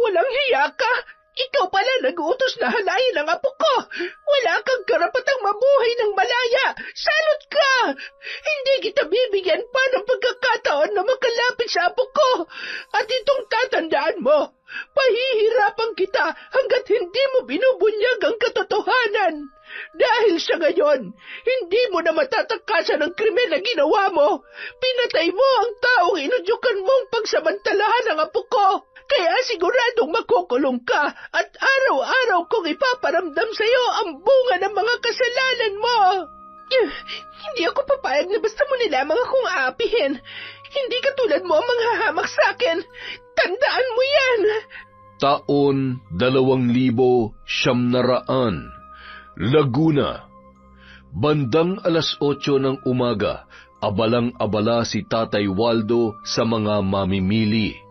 Walang hiya ka! Ikaw pala nag-uutos na halayin ang apo ko! Wala kang karapatang mabuhay ng malaya! Salot ka! Hindi kita bibigyan pa ng pagkakataon na makalapit sa apo ko! At itong tatandaan mo, pahihirapan kita hanggat hindi mo binubunyag ang katotohanan! Dahil sa gayon, hindi mo na matatakasan ang krimen na ginawa mo! Pinatay mo ang taong inudyukan mong pagsamantalahan ng apo ko! Kaya siguradong makukulong ka at araw-araw kong ipaparamdam sa iyo ang bunga ng mga kasalanan mo. Hindi ako papayag na basta mo nilamang akong aapihin. Hindi katulad mo ang manghahamak sa akin. Tandaan mo yan. Taon 2000, Laguna. Bandang 8:00 ng umaga, abalang-abala si Tatay Waldo sa mga mamimili.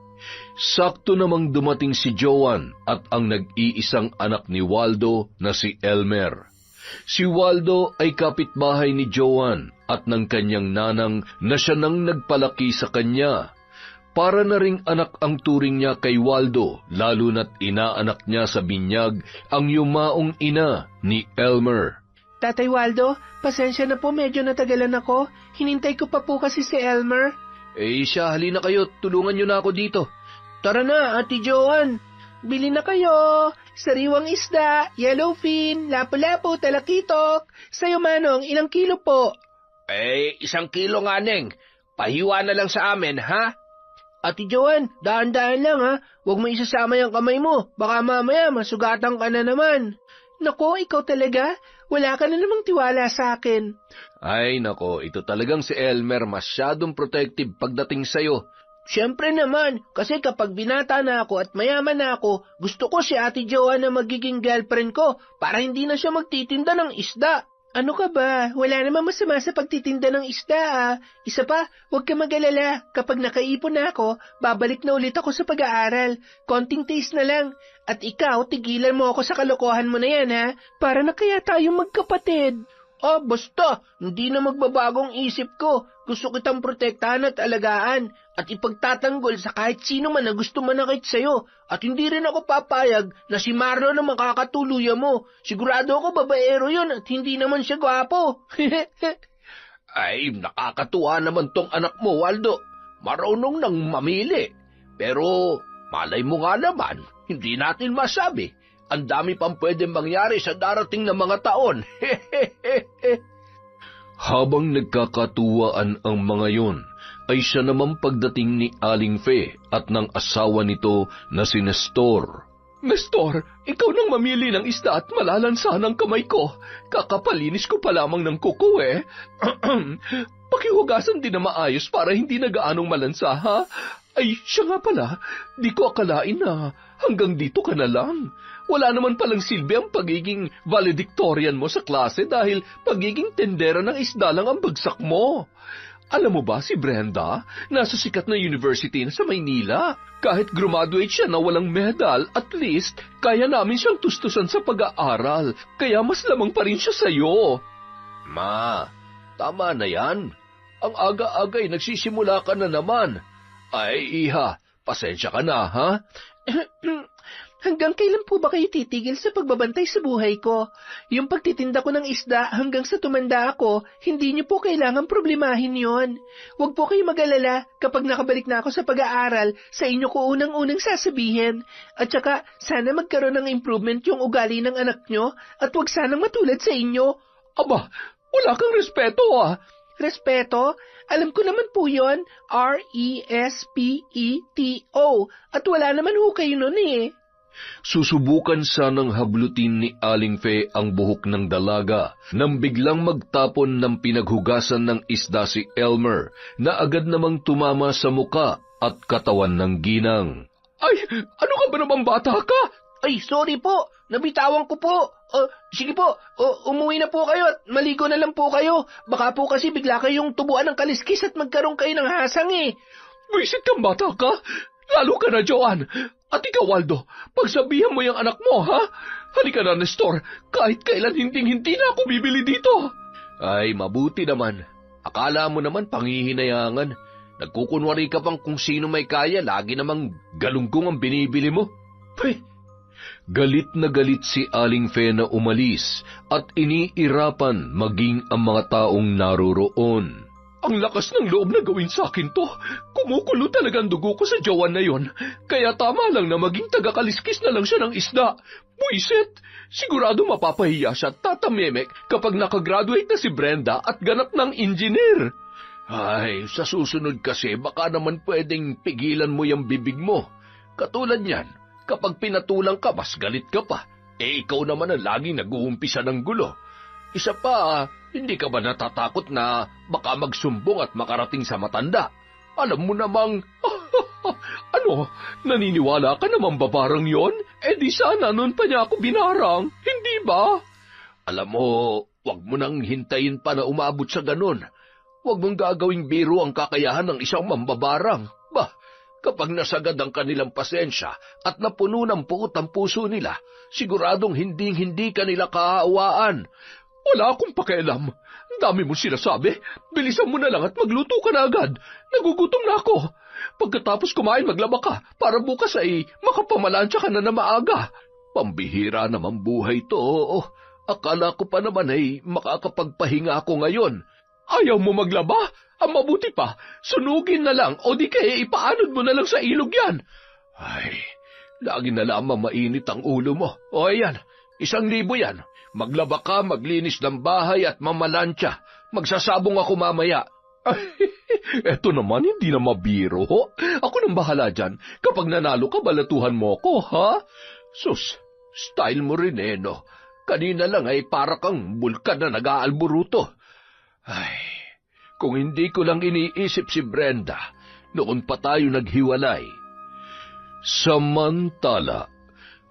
Sakto namang dumating si Joan at ang nag-iisang anak ni Waldo na si Elmer. Si Waldo ay kapitbahay ni Joan at ng kanyang nanang na siya nang nagpalaki sa kanya. Para na ring anak ang turing niya kay Waldo, lalo na't inaanak niya sa binyag ang yumaong ina ni Elmer. Tatay Waldo, pasensya na po, medyo natagalan ako. Hinintay ko pa po kasi si Elmer. Siya, halina kayo, tulungan niyo na ako dito. Tara na, Ate Joan. Bili na kayo. Sariwang isda, yellowfin, lapu-lapu, talakitok. Sa'yo, Manong, ilang kilo po? 1 kilo nga, Neng. Pahiwa na lang sa amin, ha? Ate Joan, daan-daan lang, ha? Huwag mo isasama yung kamay mo. Baka mamaya masugatan ka na naman. Nako, ikaw talaga? Wala ka na namang tiwala sa akin. Ay, nako, ito talagang si Elmer masyadong protective pagdating sa'yo. Siyempre naman, kasi kapag binata na ako at mayaman na ako, gusto ko si Ate Joan na magiging girlfriend ko para hindi na siya magtitinda ng isda. Ano ka ba? Wala namang masama sa pagtitinda ng isda, ah. Isa pa, huwag ka mag-alala. Kapag nakaipon na ako, babalik na ulit ako sa pag-aaral. Konting taste na lang. At ikaw, tigilan mo ako sa kalokohan mo na yan, ha? Para na kaya tayong magkapatid. Basta, hindi na magbabagong isip ko. Gusto kitang protektahan at alagaan at ipagtatanggol sa kahit sino man na gusto manakit sa'yo. At hindi rin ako papayag na si Marlo na makakatuluyan mo. Sigurado ako babaero yun at hindi naman siya gwapo. Ay, nakakatuwa naman tong anak mo, Waldo. Marunong nang mamili. Pero malay mo nga naman, hindi natin masabi. Ang dami pang pwedeng mangyari sa darating na mga taon. Habang nagkakatuwaan ang mga yon, ay siya naman pagdating ni Aling Fe at ng asawa nito na si Nestor. Nestor, ikaw nang mamili ng isda at malalansahan ang kamay ko. Kakapalinis ko pa lamang ng kuko eh. Pakihugasan din na maayos para hindi na gaanong malansa, ha? Ay, siya nga pala, di ko akalain na hanggang dito ka na lang. Wala naman palang silbi ang pagiging valedictorian mo sa klase dahil pagiging tendera ng isda lang ang bagsak mo. Alam mo ba si Brenda, nasa sikat na university na sa Maynila. Kahit graduate siya na walang medal, at least kaya namin siyang tustusan sa pag-aaral. Kaya mas lamang pa rin siya sa'yo. Ma, tama na yan. Ang aga-agay nagsisimula ka na naman. Ay, iha, pasensya ka na, ha? Hanggang kailan po ba kayo titigil sa pagbabantay sa buhay ko? Yung pagtitinda ko ng isda hanggang sa tumanda ako, hindi niyo po kailangan problemahin yon. Huwag po kayo mag-alala kapag nakabalik na ako sa pag-aaral, sa inyo ko unang-unang sasabihin. At saka, sana magkaroon ng improvement yung ugali ng anak nyo at huwag sanang matulad sa inyo. Aba, wala kang respeto ah. Respeto? Alam ko naman po yun, R-E-S-P-E-T-O. At wala naman ho kayo nun eh. Susubukan sanang hablutin ni Aling Fe ang buhok ng dalaga nang biglang magtapon ng pinaghugasan ng isda si Elmer na agad namang tumama sa muka at katawan ng ginang. Ay, ano ka ba naman bata ka? Ay, sorry po. Nabitawan ko po. Sige po, umuwi na po kayo at maligo na lang po kayo. Baka po kasi bigla kayong tubuan ng kaliskis at magkaroon kayo ng hasang eh. Wisit kang bata ka? Lalo ka na, Joan. At ikaw, Waldo, pagsabihan mo yung anak mo, ha? Halika na, Nestor. Kahit kailan hinding-hindi na ako bibili dito. Ay, mabuti naman. Akala mo naman panghihinayangan. Nagkukunwari ka pang kung sino may kaya, lagi namang galunggong ang binibili mo. Pweh, Galit na galit si Aling Fe na umalis at iniirapan maging ang mga taong naroroon. Ang lakas ng loob na gawin sa akin to. Kumukulo talaga ang dugo ko sa Joan na yon. Kaya tama lang na maging taga-kaliskis na lang siya ng isda. Buisit! Sigurado mapapahiya siya at tatamemek kapag nakagraduate na si Brenda at ganap ng engineer. ay, sa susunod kasi baka naman pwedeng pigilan mo yung bibig mo. Katulad niyan, kapag pinatulang ka, mas galit ka pa. Ikaw naman ang laging nag-uumpisa ng gulo. Isa pa, hindi ka ba natatakot na baka magsumbong at makarating sa matanda? Alam mo namang, Ano? Naniniwala ka naman babarang yon? Di sana noon pa niya ako binarang. Hindi ba? alam mo, wag mo nang hintayin pa na umabot sa ganun. Wag mong gagawing biro ang kakayahan ng isang mambabarang. Bah, kapag nasagad ang kanilang pasensya at napuno ng puot ang puso nila, siguradong hindi ka nila kaawaan. Wala akong pakialam. Ang dami mong sinasabi. Bilisan mo na lang at magluto ka na agad. Nagugutom na ako. Pagkatapos kumain, maglaba ka para bukas ay makapamalansya ka na maaga. Pambihira naman buhay to. Akala ko pa naman ay makakapagpahinga ako ngayon. Ayaw mo maglaba? Ang mabuti pa, sunugin na lang o di kaya ipaanod mo na lang sa ilog yan. Ay, lagi na lamang mainit ang ulo mo. O ayan, 1,000 yan. Maglaba ka, maglinis ng bahay at mamalansya. Magsasabong ako mamaya. Eto naman, hindi na mabiro. Ako nang bahala dyan. Kapag nanalo ka, balatuhan mo ko, ha? Sus, style mo rin no. Kanina lang ay para kang bulkan na nag-aalburuto. Ay, kung hindi ko lang iniisip si Brenda, noon pa tayo naghiwalay. Samantala,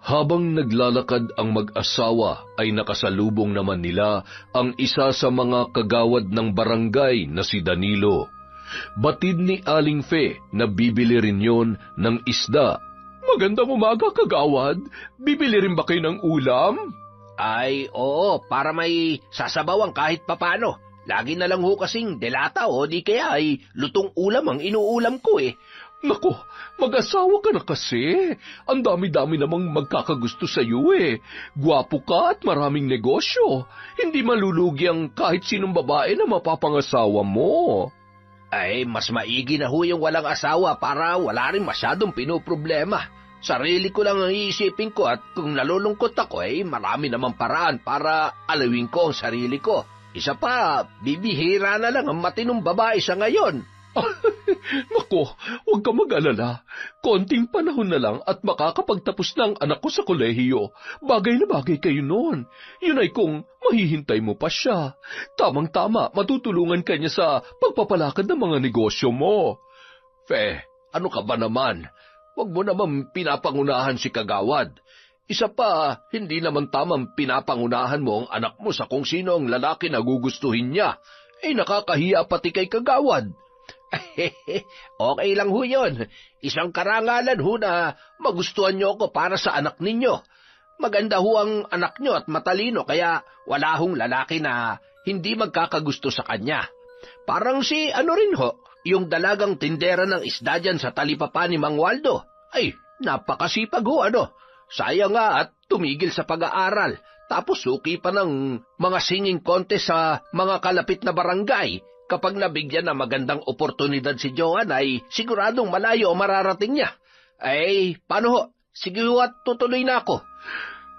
habang naglalakad ang mag-asawa ay nakasalubong naman nila ang isa sa mga kagawad ng barangay na si Danilo. Batid ni Aling Fe na bibili rin yon ng isda. Magandang umaga, kagawad. Bibili rin ba kayo ng ulam? Ay, oo, para may sasabawang kahit papano. Lagi na lang ho kasing delata o di kaya ay lutong ulam ang inuulam ko eh. Nako, mag-asawa ka na kasi. Ang dami-dami namang magkakagusto sa iyo eh. Gwapo ka at maraming negosyo. Hindi malulugi ang kahit sinong babae na mapapangasawa mo. Ay, mas maigi na ho yung walang asawa para wala rin masyadong pinoproblema. Sarili ko lang ang iisipin ko at kung nalulungkot ako ay marami namang paraan para alawin ko ang sarili ko. Isa pa, bibihira na lang ang matinong babae sa ngayon. Nako, huwag ka mag-alala. Konting panahon na lang at makakapagtapos na ang anak ko sa kolehiyo. Bagay na bagay kayo noon. Yun ay kung mahihintay mo pa siya. Tamang-tama, matutulungan ka niya sa pagpapalakad ng mga negosyo mo. Fe, ano ka ba naman? Huwag mo naman pinapangunahan si Kagawad. Isa pa, hindi naman tamang pinapangunahan mo ang anak mo sa kung sino ang lalaki na gugustuhin niya. Nakakahiya pati kay Kagawad. Okay lang ho yun. Isang karangalan ho na magustuhan niyo ako para sa anak ninyo. Maganda ho ang anak niyo at matalino kaya wala hong lalaki na hindi magkakagusto sa kanya. Parang si ano rin ho, yung dalagang tindera ng isda dyan sa talipapa ni Mang Waldo. Ay, napakasipag ho Sayang nga at tumigil sa pag-aaral. Tapos suki pa ng mga singing contest sa mga kalapit na barangay. Kapag nabigyan na magandang oportunidad si Joan ay siguradong malayo ang mararating niya. Ay, paano ho? Sige ho at tutuloy na ako.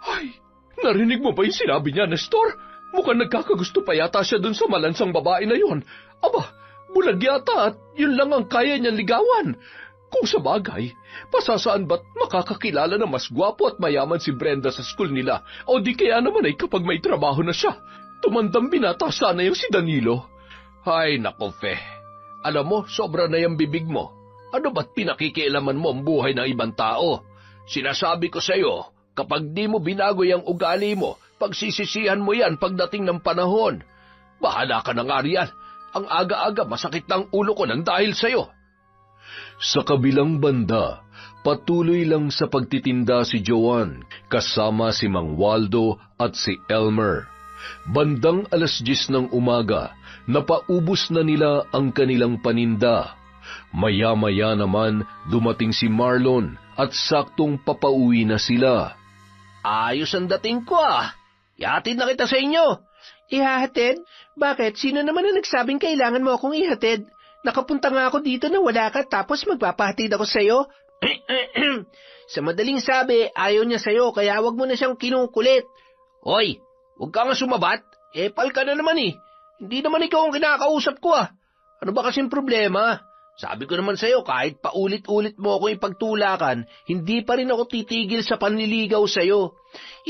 Ay, narinig mo ba yung sinabi niya, Nestor? Mukhang nagkakagusto pa yata siya dun sa malansang babae na yon. Aba, bulag yata at yun lang ang kaya niyang ligawan. Kung sa bagay, pasasaan ba't makakakilala na mas gwapo at mayaman si Brenda sa school nila o di kaya naman ay kapag may trabaho na siya. Tumandang binata sana yung si Danilo. Ay, nako, Fe. Alam mo, sobra na yung bibig mo. Ano ba't pinakikialaman mo ang buhay ng ibang tao? Sinasabi ko sa'yo, kapag di mo binago yung ugali mo, pagsisisihan mo yan pagdating ng panahon. Bahala ka na nga riyan. Ang aga-aga masakit ng ulo ko nang dahil sa'yo. Sa kabilang banda, patuloy lang sa pagtitinda si Joan kasama si Mang Waldo at si Elmer. Bandang 10:00 ng umaga, napaubos na nila ang kanilang paninda. Maya-maya naman dumating si Marlon at saktong papauwi na sila. Ayos ang dating ko Ihatid na kita sa inyo. Ihahatid? Bakit? Sino naman ang nagsabing kailangan mo akong ihatid? Nakapunta nga ako dito na wala ka tapos magpapahatid ako sa'yo? Sa madaling sabi, ayaw niya sa'yo kaya wag mo na siyang kinukulit. Hoy, huwag ka nga sumabat. Epal ka na naman Hindi naman ikaw ang kinakausap ko Ano ba kasing problema? Sabi ko naman sa'yo, kahit paulit-ulit mo ako ipagtulakan, hindi pa rin ako titigil sa panliligaw sa'yo.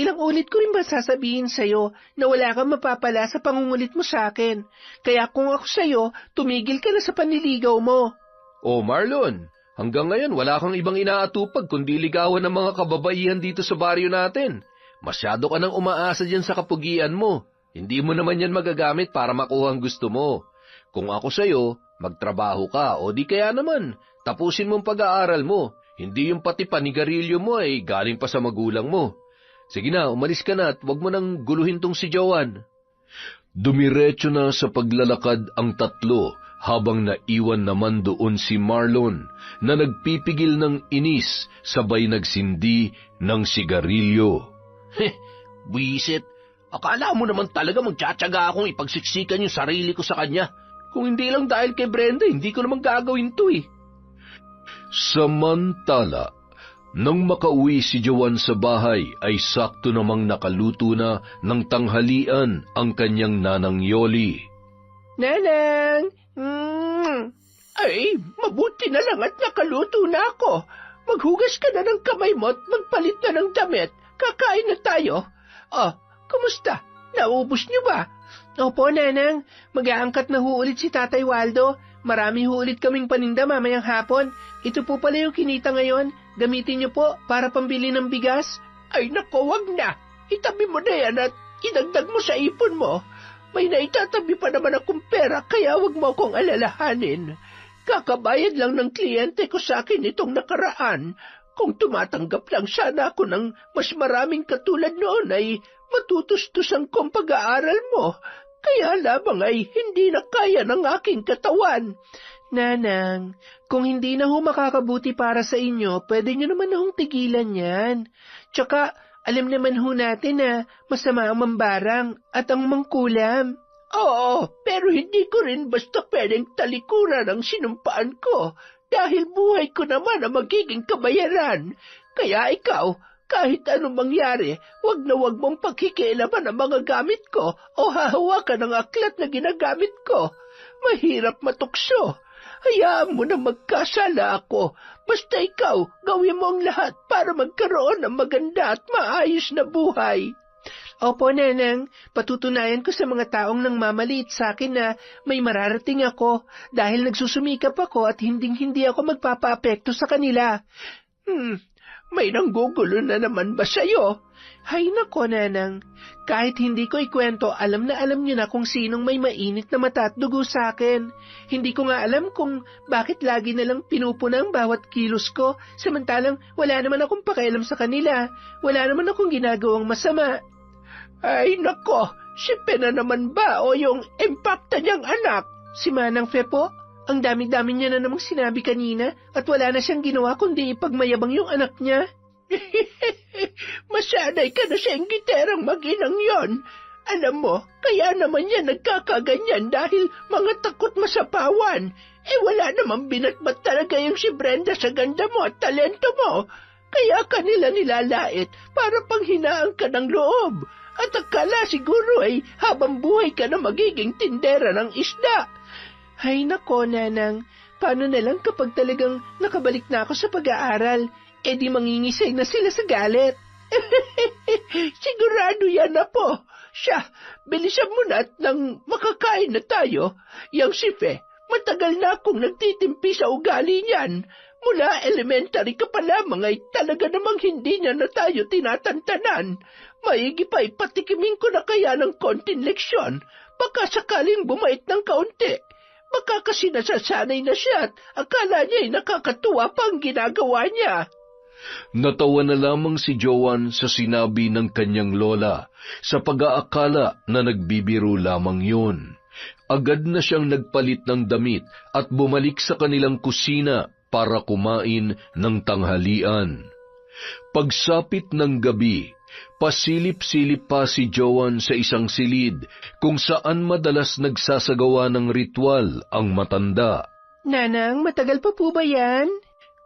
Ilang ulit ko rin ba sasabihin sa'yo na wala kang mapapala sa pangungulit mo sa akin? Kaya kung ako sa'yo, tumigil ka na sa panliligaw mo. Oh Marlon, hanggang ngayon wala kang ibang inaatupag kundi ligawan ng mga kababaihan dito sa baryo natin. Masyado ka nang umaasa dyan sa kapugian mo. Hindi mo naman yan magagamit para makuha ang gusto mo. Kung ako sa'yo, magtrabaho ka o di kaya naman, tapusin mong pag-aaral mo. Hindi yung pati panigarilyo mo ay galing pa sa magulang mo. Sige na, umalis ka na at wag mo nang guluhin tong si Joan. Dumiretso na sa paglalakad ang tatlo habang naiwan naman doon si Marlon na nagpipigil ng inis sabay nagsindi ng sigarilyo. Buisit, akala mo naman talaga magtsatsaga akong ipagsiksikan yung sarili ko sa kanya. Kung hindi lang dahil kay Brenda, hindi ko naman gagawin to Samantala, nang makauwi si Joan sa bahay ay sakto namang nakaluto na ng tanghalian ang kanyang nanang Yoli. Nanang! Ay, mabuti na lang at nakaluto na ako. Maghugas ka na ng kamay mo at magpalit na ng damit. Kakain na tayo. Kumusta? Naubos niyo ba? Opo, Nanang. Mag-aangkat na ulit si Tatay Waldo. Marami ulit kaming paninda mamayang hapon. Ito po pala yung kinita ngayon. Gamitin niyo po para pambili ng bigas. Ay nako, wag na. Itabi mo na yan at idagdag mo sa ipon mo. May naitatabi pa naman akong pera kaya wag mo akong alalahanin. Kakabayad lang ng kliyente ko sa akin itong nakaraan. Kung tumatanggap lang sana ako ng mas maraming katulad noon ay matutustusan kong pag-aaral mo. Kaya lamang ay hindi na kaya ng aking katawan. Nanang, kung hindi na ho makakabuti para sa inyo, pwede nyo naman na hong tigilan yan. Tsaka, alam naman ho natin na masama ang mambarang at ang mangkulam. Oo, pero hindi ko rin basta pwedeng talikuran ang sinumpaan ko dahil buhay ko naman ang magiging kabayaran. Kaya ikaw, kahit anong mangyari, wag na wag mong pagkikialaman ang mga gamit ko o hahawakan ang aklat na ginagamit ko. Mahirap matukso. Hayaan mo na magkasala ako. Basta ikaw, gawin mo ang lahat para magkaroon ng maganda at maayos na buhay. Opo, Nanang. Patutunayan ko sa mga taong nang mamaliit sa akin na may mararating ako dahil nagsusumikap ako at hinding-hindi ako magpapaapekto sa kanila. May nanggugulo na naman ba sa'yo? Hay nako, Nanang. Kahit hindi ko ikwento, alam niyo na kung sinong may mainit na mata at dugo sa akin. Hindi ko nga alam kung bakit lagi na lang pinupuna ang bawat kilos ko, samantalang wala naman akong pakialam sa kanila. Wala naman akong ginagawang masama. Ay nako, si Pena naman ba o yung impacta niyang anak? Si Manang Fe po? Ang dami-dami niya na namang sinabi kanina at wala na siyang ginawa kundi ipagmayabang yung anak niya. Masanay ka na sa inggiterang mag-inang yon. Alam mo, kaya naman yan nagkakaganyan dahil mga takot masapawan. Wala namang binatbat talaga yung si Brenda sa ganda mo at talento mo. Kaya kanila nilalait para panghinaan ka ng loob. At akala siguro ay habang buhay ka na magiging tindera ng isda. Ay nako, Nanang, paano na lang kapag talagang nakabalik na ako sa pag-aaral? Di mangingisay na sila sa galit. Sigurado yan na po. Siya, bilisan mo na at nang makakain na tayo. Yang si Fe, matagal na akong nagtitimpi sa ugali niyan. Mula elementary ka pa lamang ay talaga namang hindi niya na tayo tinatantanan. Maigi pa ipatikimin ko na kaya ng konting leksyon. Baka sakaling bumait ng kaunti. Baka kasi nasasanay na siya at akala niya ay nakakatuwa pa ang ginagawa niya. Natawa na lamang si Joan sa sinabi ng kanyang lola sa pag-aakala na nagbibiro lamang yun. Agad na siyang nagpalit ng damit at bumalik sa kanilang kusina para kumain ng tanghalian. Pagsapit ng gabi, pasilip-silip pa si Joan sa isang silid kung saan madalas nagsasagawa ng ritual ang matanda. Nanang, matagal pa po ba yan?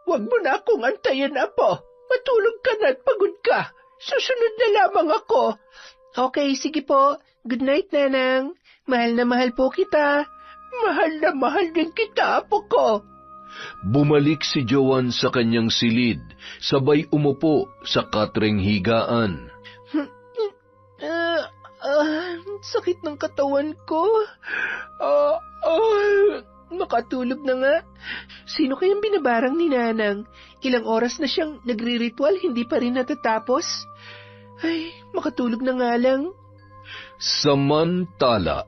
Huwag mo na akong antayin, Apo. Matulog ka na at pagod ka. Susunod na lamang ako. Okay, sige po. Good night, Nanang. Mahal na mahal po kita. Mahal na mahal din kita, Apo ko. Bumalik si Joan sa kanyang silid, sabay umupo sa katreng higaan. Sakit ng katawan ko. Nakatulog na nga. Sino kayang binabarang ni Nanang? Ilang oras na siyang nagri-ritual, hindi pa rin natatapos. Ay, makatulog na nga lang. Samantala,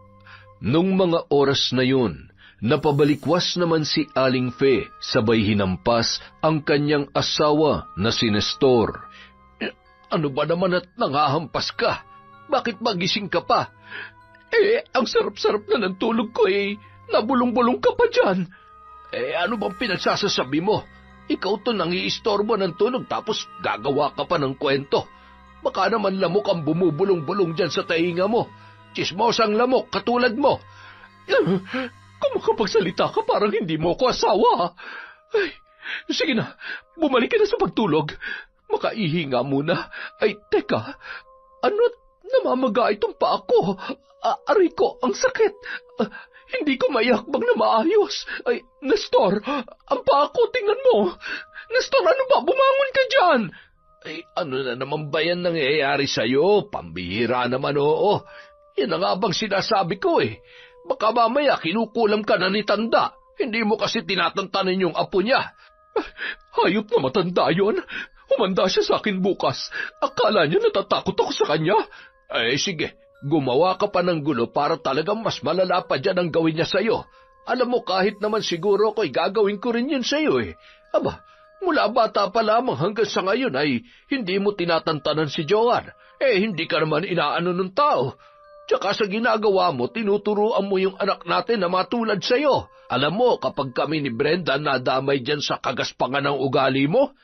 nung mga oras na yun, napabalikwas naman si Aling Fe, sabay hinampas ang kanyang asawa na si Nestor. Ano ba naman at nangahampas ka? Bakit magising ka pa? Ang sarap-sarap na ng tulog ko nabulong-bulong ka pa dyan. Ano bang pinagsasasabi mo? Ikaw to nangiistorbo ng tulog tapos gagawa ka pa ng kwento. Baka naman lamok ang bumubulong-bulong dyan sa tainga mo. Chismosang lamok katulad mo. Kung makapagsalita ka parang hindi mo ko asawa. Ay, sige na, bumalik ka na sa pagtulog. Makaihinga muna. Ay, teka, ano't namamaga itong paa ko? Aray ko, ang sakit. Hindi ko maihakbang na maayos. Ay, Nestor, ang paa ko, tingnan mo. Nestor, ano ba? Bumangon ka dyan. Ay, ano na naman ba yan nangyayari sa'yo? Pambihira naman, oo. Yan ang nga bang sinasabi ko Baka mamaya kinukulam ka na ni Tanda. Hindi mo kasi tinatantanin yung apo niya. Hayop na matanda yon. Humanda siya sa akin bukas. Akala niya natatakot ako sa kanya. Sige. Gumawa ka pa ng gulo para talagang mas malala pa dyan ang gawin niya sa'yo. Alam mo, kahit naman siguro ko'y gagawin ko rin yun sa'yo Aba, mula bata pa lamang hanggang sa ngayon ay hindi mo tinatantanan si Joan. Hindi ka naman inaano ng tao. Tsaka sa ginagawa mo, tinuturuan mo yung anak natin na matulad sa'yo. Alam mo, kapag kami ni Brenda nadamay dyan sa kagaspangan ng ugali mo,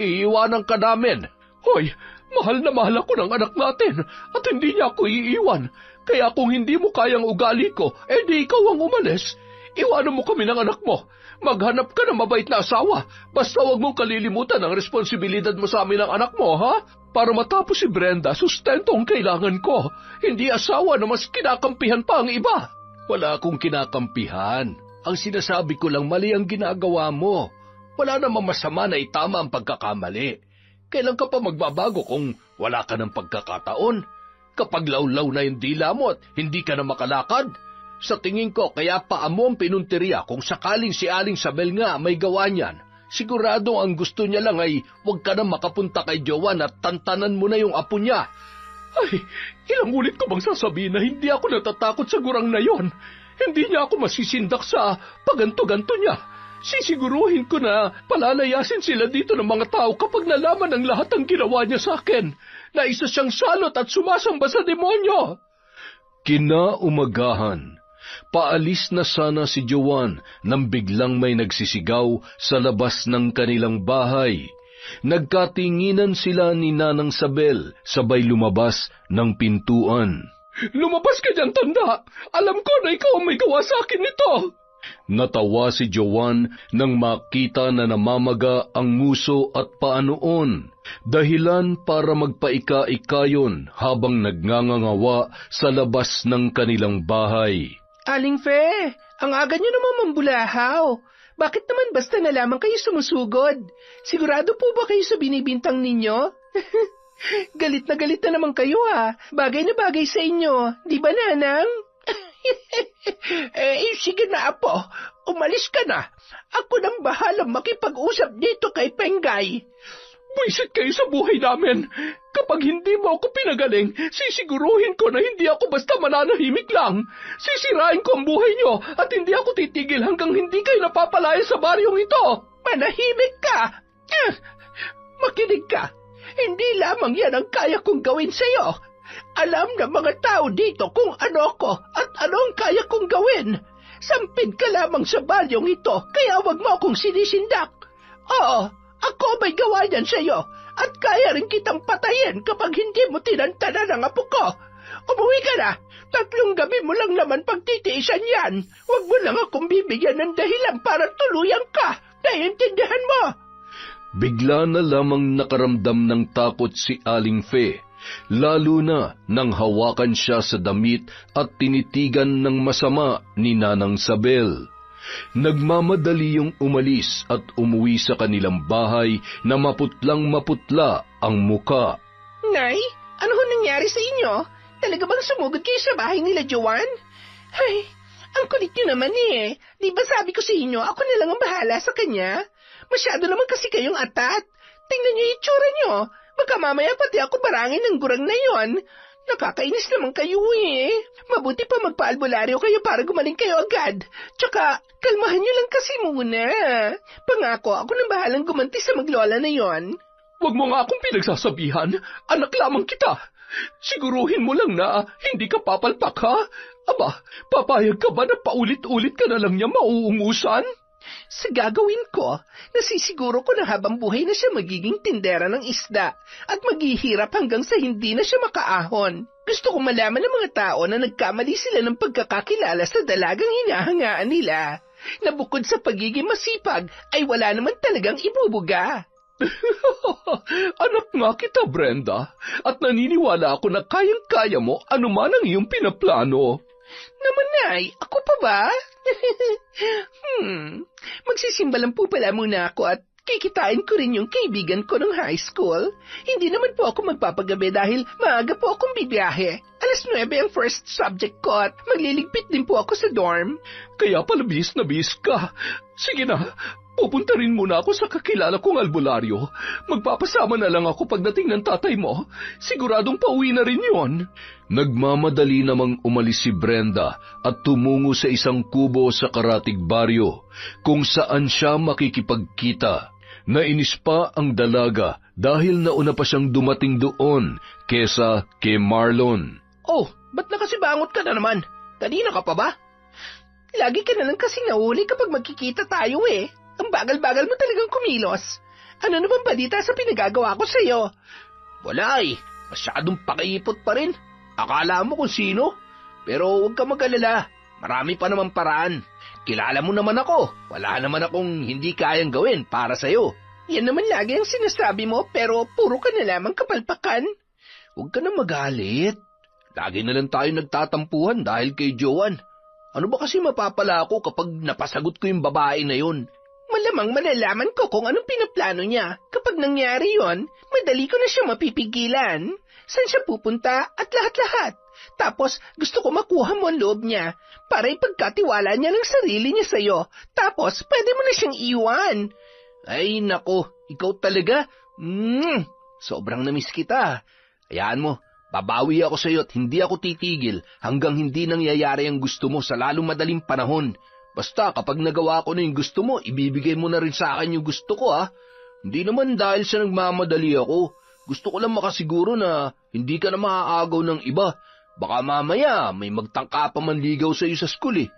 iiwanan ka namin. Hoy, mahal na mahal ako ng anak natin at hindi niya ako iiwan. Kaya kung hindi mo kayang ugali ko, di ikaw ang umalis. Iwanan mo kami ng anak mo. Maghanap ka ng mabait na asawa. Basta huwag mong kalilimutan ang responsibilidad mo sa amin ng anak mo, ha? Para matapos si Brenda, sustento ang kailangan ko. Hindi asawa na mas kinakampihan pa ang iba. Wala akong kinakampihan. Ang sinasabi ko lang mali ang ginagawa mo. Wala namang masama na itama ang pagkakamali. Kailan ka pa magbabago kung wala ka ng pagkakataon? Kapag lawlaw na yung dila mo at hindi ka na makalakad? Sa tingin ko, kaya paamo ang pinunteriya kung sakaling si Aling Sabel nga may gawa niyan. Sigurado ang gusto niya lang ay huwag ka na makapunta kay Joan at tantanan mo na yung apo niya. Ay, ilang ulit ko bang sasabihin na hindi ako natatakot sa gurang na yon? Hindi niya ako masisindak sa paganto-ganto niya. Sisiguruhin ko na palalayasin sila dito ng mga tao kapag nalaman ang lahat ng ginawa niya sa akin, na isa siyang salot at sumasamba sa demonyo. Kinaumagahan, paalis na sana si Joan nang biglang may nagsisigaw sa labas ng kanilang bahay. Nagkatinginan sila ni Nanang Sabel, sabay lumabas ng pintuan. Lumabas ka dyan, Tanda! Alam ko na ikaw ang may gawa sa akin nito! Natawa si Joan nang makita na namamaga ang nguso at paa noon, dahilan para magpaika-ikayon habang nagngangangawa sa labas ng kanilang bahay. Aling Fe, ang aga niyo naman mambulahaw. Bakit naman basta na lamang kayo sumusugod? Sigurado po ba kayo sa binibintang ninyo? Galit na naman kayo Bagay na bagay sa inyo, di ba, Nanang? Sige na, Apo. Umalis ka na. Ako nang bahalang makipag-usap dito kay Penggay. Buisit kayo sa buhay namin. Kapag hindi mo ako pinagaling, sisiguruhin ko na hindi ako basta mananahimik lang. Sisirain ko ang buhay nyo at hindi ako titigil hanggang hindi kayo napapalaya sa baryong ito. Manahimik ka? Makinig ka. Hindi lamang yan ang kaya kong gawin sa'yo. Alam ng mga tao dito kung ano ako at ano ang kaya kong gawin. Sampid ka lamang sa balyong ito, kaya wag mo akong sinisindak. Oo, ako may gawa niyan sa'yo, at kaya rin kitang patayin kapag hindi mo tinantanan ang apo ko. Umuwi ka na. 3 gabi mo lang naman pagtitiisan yan. Huwag mo lang akong bibigyan ng dahilan para tuluyan ka. Naiintindihan mo? Bigla na lamang nakaramdam ng takot si Aling Fe, lalo na nang hawakan siya sa damit at tinitigan ng masama ni Nanang Sabel. Nagmamadali yung umalis at umuwi sa kanilang bahay na maputlang maputla ang muka. Nay, ano ho nangyari sa inyo? Talaga bang sumugod kayo sa bahay nila Joan? Ay, ang kulit nyo naman eh. Di ba sabi ko sa inyo, ako na lang ang bahala sa kanya? Masyado naman kasi kayong atat. Tingnan nyo yung itsura nyo. Baka mamaya pati ako barangin ng gurang na yon. Nakakainis naman kayo eh. Mabuti pa magpaalbularyo kayo para gumaling kayo agad. Tsaka, kalmahan nyo lang kasi muna. Pangako, ako nang bahalang gumanti sa maglola na yon. Huwag mo nga akong pinagsasabihan. Anak lamang kita. Siguruhin mo lang na hindi ka papalpak, ha? Aba, papayag ka ba na paulit-ulit ka na lang niya mauungusan? Sa gagawin ko, nasisiguro ko na habang buhay na siya magiging tindera ng isda at maghihirap hanggang sa hindi na siya makaahon. Gusto kong malaman ng mga tao na nagkamali sila ng pagkakakilala sa dalagang hinahangaan nila, na bukod sa pagiging masipag ay wala naman talagang ibubuga. Anak nga kita, Brenda, at naniniwala ako na kayang-kaya mo anuman ang iyong pinaplano. Naman, Nay, ako pa ba? Magsisimba lang po pala muna ako at kikitain ko rin yung kaibigan ko ng high school. Hindi naman po ako magpapagabi dahil maaga po akong bibiyahe. 9:00 ang first subject ko at magliligpit din po ako sa dorm. Kaya pala bis na bis ka. Sige na, pupunta rin muna ako sa kakilala kong albularyo. Magpapasama na lang ako pagdating ng tatay mo. Siguradong pauwi na rin yon. Nagmamadali namang umalis si Brenda at tumungo sa isang kubo sa Karatig Baryo, kung saan siya makikipagkita. Nainis pa ang dalaga dahil nauna pa siyang dumating doon kesa kay Marlon. Oh, ba't nakasibangot ka na naman? Kanina ka pa ba? Lagi ka na lang kasi nahuli kapag magkikita tayo eh. Ang bagal-bagal mo talagang kumilos. Ano naman balita sa pinagagawa ko sa'yo? Wala eh. Masyadong pakiipot pa rin. Akala mo kung sino. Pero huwag ka mag-alala. Marami pa naman paraan. Kilala mo naman ako. Wala naman akong hindi kayang gawin para sa'yo. Yan naman lagi ang sinasabi mo pero puro ka na lamang kapalpakan. Huwag ka na magalit. Lagi na lang tayo nagtatampuhan dahil kay Joan. Ano ba kasi mapapala ako kapag napasagot ko yung babae na yun? Malamang malalaman ko kung anong pinaplano niya. Kapag nangyari yon, madali ko na siya mapipigilan. Saan siya pupunta at lahat-lahat. Tapos gusto ko makuha mo ang loob niya para ipagkatiwala niya ng sarili niya sa'yo. Tapos pwede mo na siyang iwan. Ay nako, ikaw talaga. Sobrang namiss kita. Hayaan mo, babawi ako sa'yo at hindi ako titigil hanggang hindi nangyayari ang gusto mo sa lalong madaling panahon. Basta kapag nagawa ko na yung gusto mo, ibibigay mo na rin sa akin yung gusto ko ha. Hindi naman dahil sa nagmamadali ako. Gusto ko lang makasiguro na hindi ka na maaagaw ng iba. Baka mamaya may magtangka pa manligaw sa iyo sa school eh.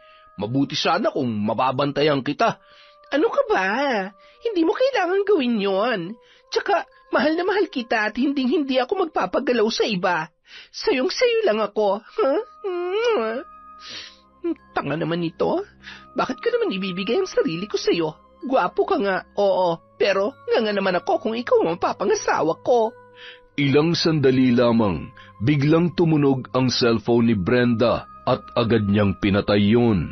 Mabuti sana kung mababantayan kita. Ano ka ba? Hindi mo kailangan gawin yon. Tsaka mahal na mahal kita at hindi ako magpapagalaw sa iba. Sayong-sayo lang ako. Huh? Tanga naman ito. Bakit ko naman ibibigay ang sarili ko sa'yo? Gwapo ka nga, oo. Pero nga naman ako kung ikaw ang mapapangasawa ko. Ilang sandali lamang, biglang tumunog ang cellphone ni Brenda at agad niyang pinatay yun.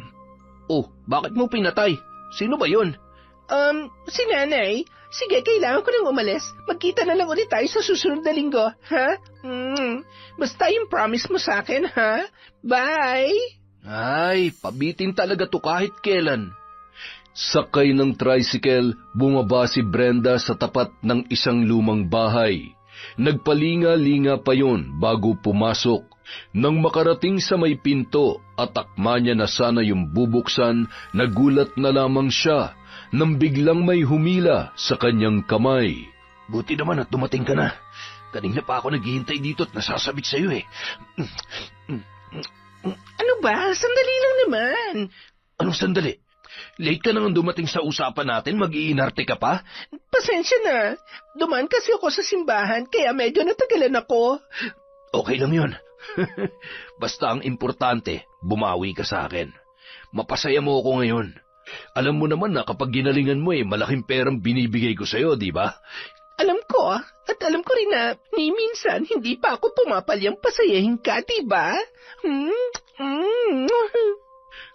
Oh, bakit mo pinatay? Sino ba yun? Si nanay. Sige, kailangan ko nang umalis. Magkita na lang ulit tayo sa susunod na linggo, ha? Basta yung promise mo sa akin, ha? Bye! Ay, pabitin talaga to kahit kailan. Sakay ng tricycle, bumaba si Brenda sa tapat ng isang lumang bahay. Nagpalinga-linga pa yon bago pumasok. Nang makarating sa may pinto at akma niya na sana yung bubuksan, nagulat na lamang siya nang biglang may humila sa kanyang kamay. Buti naman at dumating ka na. Kanina pa ako naghihintay dito at nasasabik sa'yo eh. Ano ba? Sandali lang naman. Anong sandali? Late ka nang dumating sa usapan natin, mag-iinarte ka pa? Pasensya na. Dumaan kasi ako sa simbahan, kaya medyo natagalan ako. Okay lang yun. Basta ang importante, bumawi ka sa akin. Mapasaya mo ako ngayon. Alam mo naman na kapag ginalingan mo malaking perang binibigay ko sa'yo, di ba? Alam ko, at alam ko rin na ni minsan hindi pa ako pumapalyang pasayahin ka, di ba?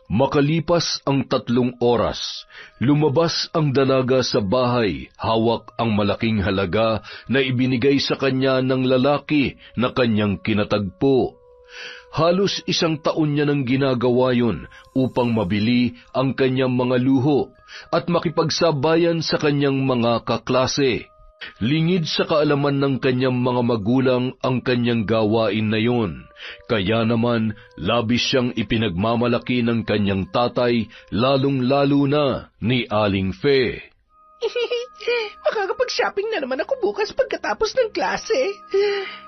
Makalipas ang 3 oras, lumabas ang dalaga sa bahay, hawak ang malaking halaga na ibinigay sa kanya ng lalaki na kanyang kinatagpo. Halos 1 taon niya nang ginagawa yun upang mabili ang kanyang mga luho at makipagsabayan sa kanyang mga kaklase. Lingid sa kaalaman ng kanyang mga magulang ang kanyang gawain na yun, kaya naman labis siyang ipinagmamalaki ng kanyang tatay, lalong-lalo na ni Aling Fe. Makakapag-shopping na naman ako bukas pagkatapos ng klase.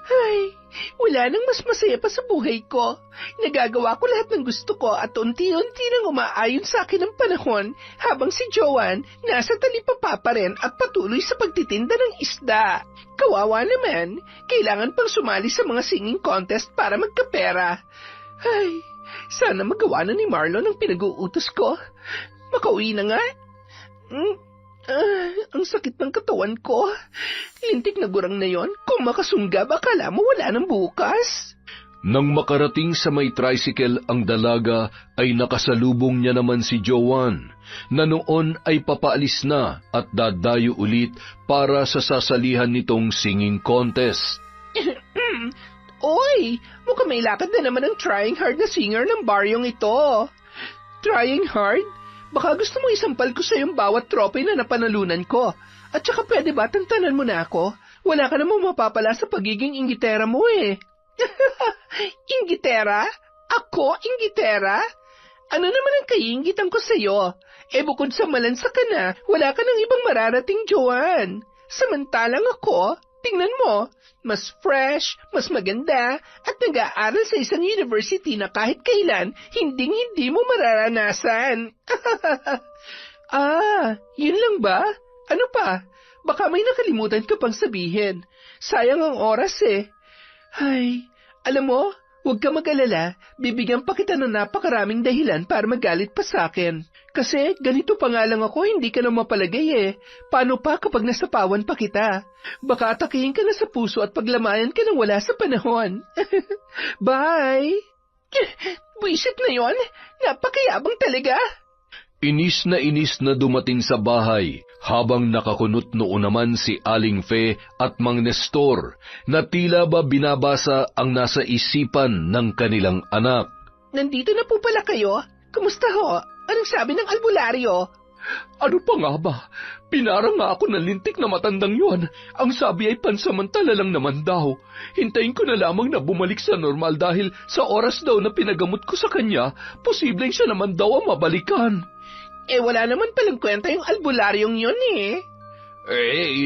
Ay, wala nang mas masaya pa sa buhay ko. Nagagawa ko lahat ng gusto ko at unti-unti nang umaayon sa akin ang panahon habang si Joanne nasa talipapa pa rin at patuloy sa pagtitinda ng isda. Kawawa naman, kailangan pang sumali sa mga singing contest para magkapera. Ay, sana magawa na ni Marlon ang pinag-uutos ko. Makauwi na nga. Ang sakit ng katawan ko. Lintik na gurang na yon. Kung makasunggab, akala mo wala nang bukas. Nang makarating sa may tricycle ang dalaga, ay nakasalubong niya naman si Joanne, na noon ay papaalis na at dadayo ulit para sa sasalihan nitong singing contest. Oy, mukhang may lakad na naman ang trying hard na singer ng baryong ito. Trying hard? Baka gusto mo isampal ko sa yung bawat trophy na napanalunan ko. At saka pwede ba tantanan mo na ako? Wala ka namang mapapala sa pagiging inggitera mo eh. Inggitera? Ako, inggitera? Ano naman ang kaiinggitan ko sa'yo? Bukod sa malansa ka na, wala ka ng ibang mararating, Joanne. Samantalang ako, tingnan mo, mas fresh, mas maganda, at nag-aaral sa isang university na kahit kailan, hinding-hindi mo mararanasan. Yun lang ba? Ano pa? Baka may nakalimutan ka pang sabihin. Sayang ang oras eh. Ay, alam mo, huwag ka mag-alala, bibigyan pa kita ng napakaraming dahilan para magalit pa sa akin. Kasi ganito pa nga lang ako, hindi ka na mapalagay eh. Paano pa kapag nasapawan pa kita? Baka atakihin ka na sa puso at paglamayan ka nang wala sa panahon. Bye! Buisit na yon, napakayabang talaga. Inis na dumating sa bahay, habang nakakunot noon naman si Aling Fe at Mang Nestor, na tila ba binabasa ang nasa isipan ng kanilang anak. Nandito na po pala kayo? Kumusta ho? Anong sabi ng albularyo? Ano pa nga ba? Pinarang nga ako ng lintik na matandang yon. Ang sabi ay pansamantala lang naman daw. Hintayin ko na lamang na bumalik sa normal dahil sa oras daw na pinagamot ko sa kanya, posibleng siya naman daw ang mabalikan. Wala naman palang kwenta yung albularyong yun eh.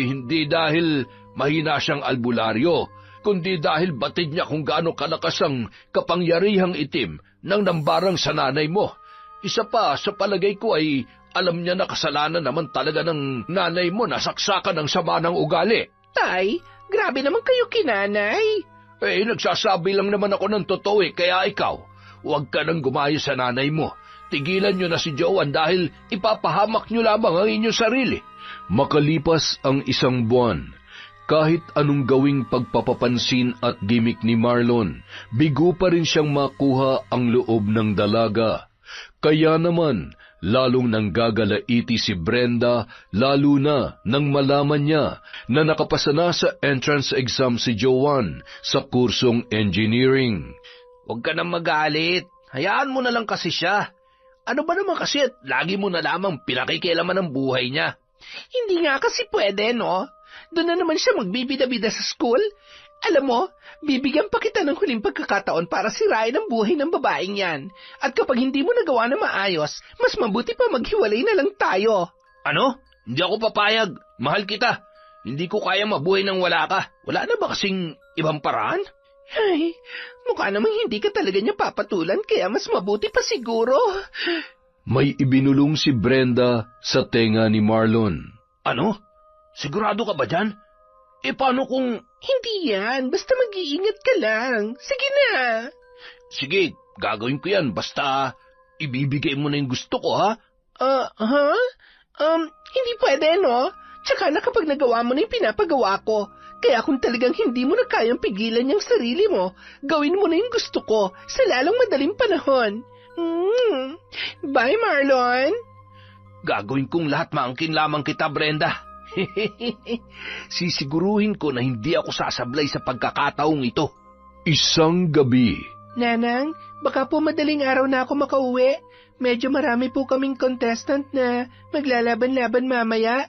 Hindi dahil mahina siyang albularyo, kundi dahil batid niya kung gaano kalakas ang kapangyarihang itim ng nambarang sa nanay mo. Isa pa, sa palagay ko ay alam niya na kasalanan naman talaga ng nanay mo na saksakan ng sama ng ugali. Tay, grabe naman kayo kinanay. Nagsasabi lang naman ako ng totoo kaya ikaw, huwag ka nang gumaya sa nanay mo. Tigilan niyo na si Joanne dahil ipapahamak niyo lamang ang inyong sarili. Makalipas ang 1 buwan, kahit anong gawing pagpapapansin at gimmick ni Marlon, bigo pa rin siyang makuha ang loob ng dalaga. Kaya naman, lalong nanggagalaiti si Brenda, lalo na nang malaman niya na nakapasa na sa entrance exam si Joanne sa kursong engineering. Huwag ka nang magalit. Hayaan mo na lang kasi siya. Ano ba naman kasi at lagi mo na lamang pinakikialaman ang buhay niya? Hindi nga kasi pwede, no? Doon na naman siya magbibida-bida sa school. Alam mo, bibigyan pa kita ng huling pagkakataon para sirain ang buhay ng babaeng yan. At kapag hindi mo nagawa na maayos, mas mabuti pa maghiwalay na lang tayo. Ano? Hindi ako papayag. Mahal kita. Hindi ko kaya mabuhay nang wala ka. Wala na ba kasing ibang paraan? Ay, mukha namang hindi ka talaga niya papatulan kaya mas mabuti pa siguro. May ibinulong si Brenda sa tenga ni Marlon. Ano? Sigurado ka ba dyan? Paano kung... Hindi yan, basta mag-iingat ka lang. Sige na. Sige, gagawin ko yan, basta ibibigay mo na yung gusto ko, ha? Hindi pwede, no? Tsaka na kapag nagawa mo na yung pinapagawa ko. Kaya kung talagang hindi mo na kayang pigilan yung sarili mo, gawin mo na yung gusto ko sa lalong madaling panahon. Bye, Marlon. Gagawin kong lahat, maangkin lamang kita, Brenda. Sisiguruhin ko na hindi ako sasablay sa pagkakataong ito. Isang gabi. Nanang, baka po madaling araw na ako makauwi. Medyo marami po kaming contestant na maglalaban-laban mamaya.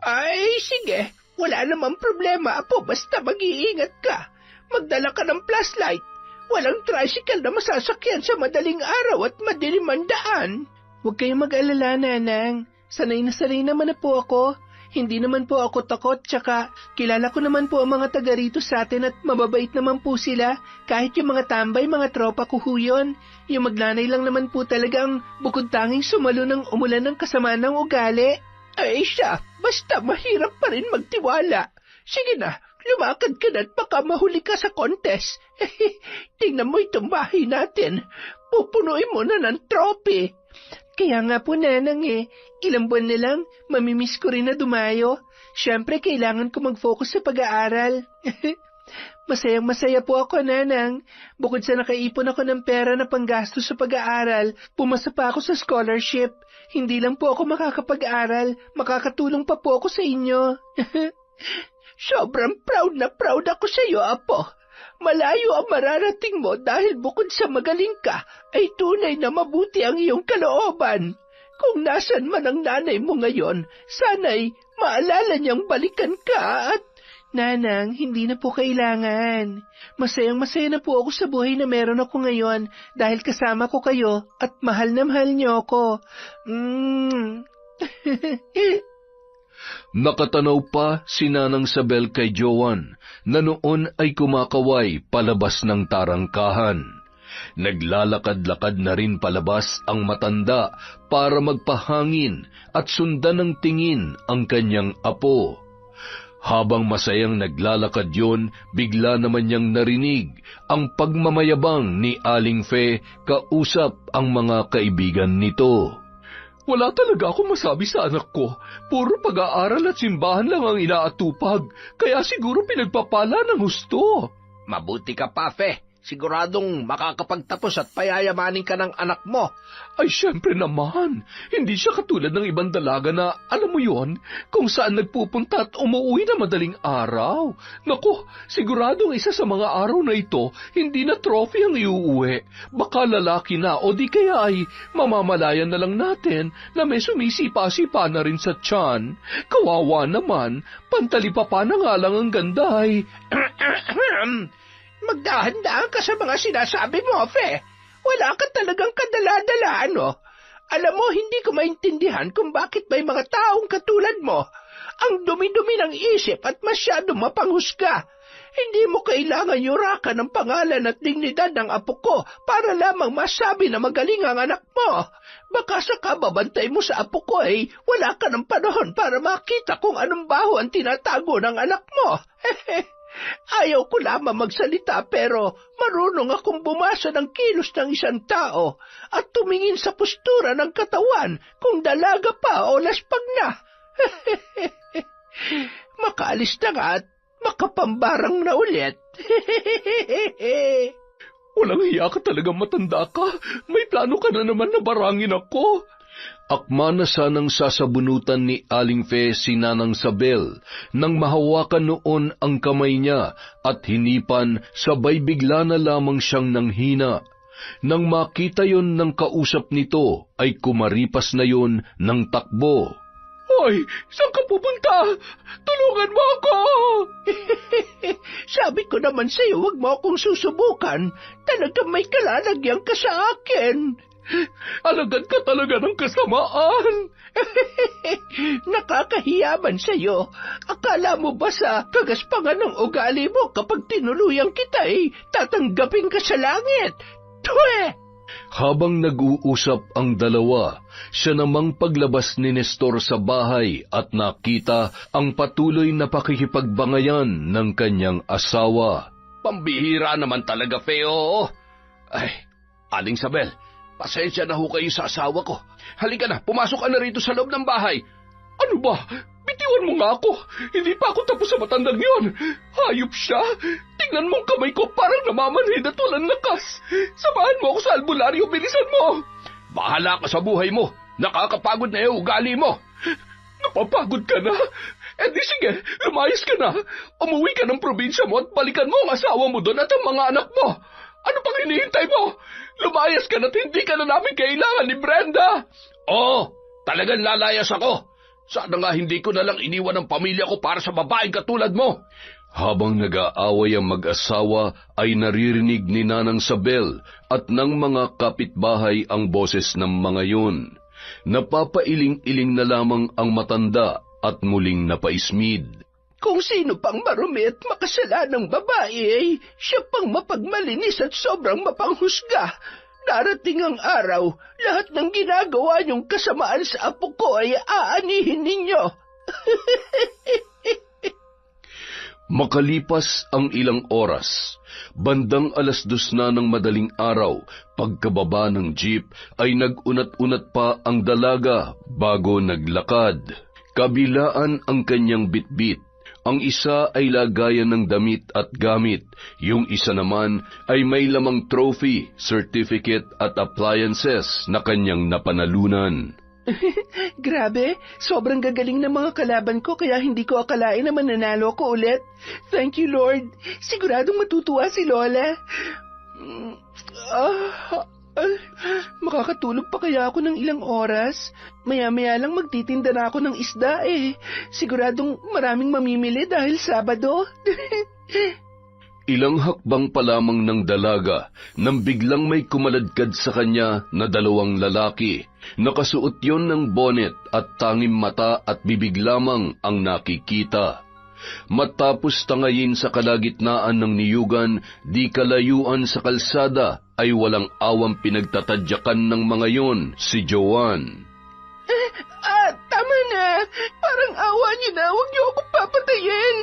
Ay, sige. Wala namang problema, Apo, basta mag-iingat ka. Magdala ka ng flashlight. Walang tricycle na masasakyan sa madaling araw at madilim ang daan. Huwag kayong mag-alala, Nanang. Sanay na sanay naman na po ako. Hindi naman po ako takot, tsaka kilala ko naman po ang mga taga rito sa atin at mababait naman po sila. Kahit yung mga tambay, mga tropa ko ho yun. Yung maglanay lang naman po talagang bukod tanging sumalo ng umulan ng kasamaan ng ugali. Ay siya, basta mahirap pa rin magtiwala. Sige na, lumakad ka na at baka mahuli ka sa contest. Tingnan mo itong bahay natin. Pupunuin mo na ng trophy. Kaya nga po, Nanang ilang buwan na lang, mamimiss ko rin na dumayo. Siyempre, kailangan ko mag-focus sa pag-aaral. Masayang-masaya po ako, Nanang. Bukod sa nakaipon ako ng pera na panggastos sa pag-aaral, pumasa pa ako sa scholarship. Hindi lang po ako makakapag-aral, makakatulong pa po ako sa inyo. Sobrang proud ako sa iyo, Apo. Malayo ang mararating mo dahil bukod sa magaling ka, ay tunay na mabuti ang iyong kalooban. Kung nasan man ang nanay mo ngayon, sana'y maalala niyang balikan ka at... Nanang, hindi na po kailangan. Masayang-masaya na po ako sa buhay na meron ako ngayon dahil kasama ko kayo at mahal na mahal niyo ako. Nakatanaw pa si Nanang Sabel kay Joan na noon ay kumakaway palabas ng tarangkahan. Naglalakad-lakad na rin palabas ang matanda para magpahangin at sundan ng tingin ang kanyang apo. Habang masayang naglalakad yon, bigla naman niyang narinig ang pagmamayabang ni Aling Fe kausap ang mga kaibigan nito. Wala talaga akong masabi sa anak ko. Puro pag-aaral at simbahan lang ang inaatupag. Kaya siguro pinagpapala ng husto. Mabuti ka pa, Fe. Siguradong makakapagtapos at payayamanin ka ng anak mo. Ay, syempre naman. Hindi siya katulad ng ibang dalaga na, alam mo yon, kung saan nagpupunta at umuwi na madaling araw. Naku, siguradong isa sa mga araw na ito, hindi na trophy ang iuuwi. Baka lalaki na o di kaya ay mamamalayan na lang natin na may sumisipa-sipa na rin sa tiyan. Kawawa naman, pantalipa pa na nga lang ang ganda ay... Magdahan-dahan ka sa mga sinasabi mo, Fe. Wala ka talagang kadala-dala, ano? Alam mo, hindi ko maintindihan kung bakit may mga taong katulad mo. Ang dumi-dumi ng isip at masyado mapanghusga. Hindi mo kailangan yurakan ng pangalan at dignidad ng apo ko para lamang masabi na magaling ang anak mo. Baka sa kababantay mo sa apo ko ay wala ka ng panahon para makita kung anong baho ang tinatago ng anak mo. Ayaw ko lamang magsalita pero marunong akong bumasa ng kilos ng isang tao at tumingin sa postura ng katawan kung dalaga pa o laspag na. Makaalis na nga at makapambarang na ulit. Walang hiya ka talagang matanda ka. May plano ka na naman na barangin ako. Akma na sanang sasabunutan ni Aling Fe si Nanang Sabel nang mahawakan noon ang kamay niya at hinipan sabay bigla na lamang siyang nanghina. Nang makita yon ng kausap nito ay kumaripas na yon ng takbo. Hoy, saan ka pupunta? Tulungan mo ako! Sabi ko naman sa'yo, huwag mo akong susubukan. Talagang may kalalagyan ka sa akin. Alagad ka talaga ng kasamaan. Nakakahiyaman sa'yo. Akala mo ba sa kagaspangan ng ugali mo kapag tinuluyang kita tatanggapin ka sa langit? Twe! Habang nag-uusap ang dalawa, siya namang paglabas ni Nestor sa bahay at nakita ang patuloy na pakikipagbangayan ng kanyang asawa. Pambihira naman talaga, Feo. Ay, Aling Sabel, pasensya na ho kayo sa asawa ko. Halika na, pumasok ka na rito sa loob ng bahay. Ano ba? Bitiwan mo nga ako. Hindi pa ako tapos sa matandang yon. Hayop siya. Tingnan mo ang kamay ko, parang namamanhid at walang lakas. Samahan mo ako sa albularyo, bilisan mo. Bahala ka sa buhay mo. Nakakapagod na yung ugali mo. Napapagod ka na? Eh di sige, lumayas ka na. Umuwi ka ng probinsya mo at balikan mo ang asawa mo doon at ang mga anak mo. Ano pang hinihintay mo? Lumayas ka na at hindi ka na namin kailangan ni Brenda. Oo, talagang lalayas ako. Sana nga hindi ko na lang iniwan ang pamilya ko para sa babaeng katulad mo. Habang nag-aaway ang mag-asawa ay naririnig ni Nanang Sabel at ng mga kapitbahay ang boses ng mga yun. Napapailing-iling na lamang ang matanda at muling napaismid. Kung sino pang marumi at makasalanang babae ay siya pang mapagmalinis at sobrang mapanghusga. Darating ang araw, lahat ng ginagawa niyong kasamaan sa apo ko ay aanihin ninyo. Makalipas ang ilang oras, bandang 2:00 na ng madaling araw, pagkababa ng jeep ay nag-unat-unat pa ang dalaga bago naglakad. Kabilaan ang kanyang bitbit. Ang isa ay lagayan ng damit at gamit. Yung isa naman ay may lamang trophy, certificate at appliances na kanyang napanalunan. Grabe, sobrang gagaling ng mga kalaban ko kaya hindi ko akalain na mananalo ko ulit. Thank you, Lord. Siguradong matutuwa si Lola. Makakatulog pa kaya ako ng ilang oras? Maya-maya lang magtitinda na ako ng isda eh. Siguradong maraming mamimili dahil Sabado. Ilang hakbang pa lamang ng dalaga nang biglang may kumaladkad sa kanya na 2 lalaki. Nakasuot yon ng bonnet at tanging mata at bibig lamang ang nakikita. Matapos tangayin sa kalagitnaan ng niyugan, di kalayuan sa kalsada ay walang awang pinagtatadyakan ng mga yon si Joan. Tama na. Parang awa niyo na. Huwag niyo akong papatayin.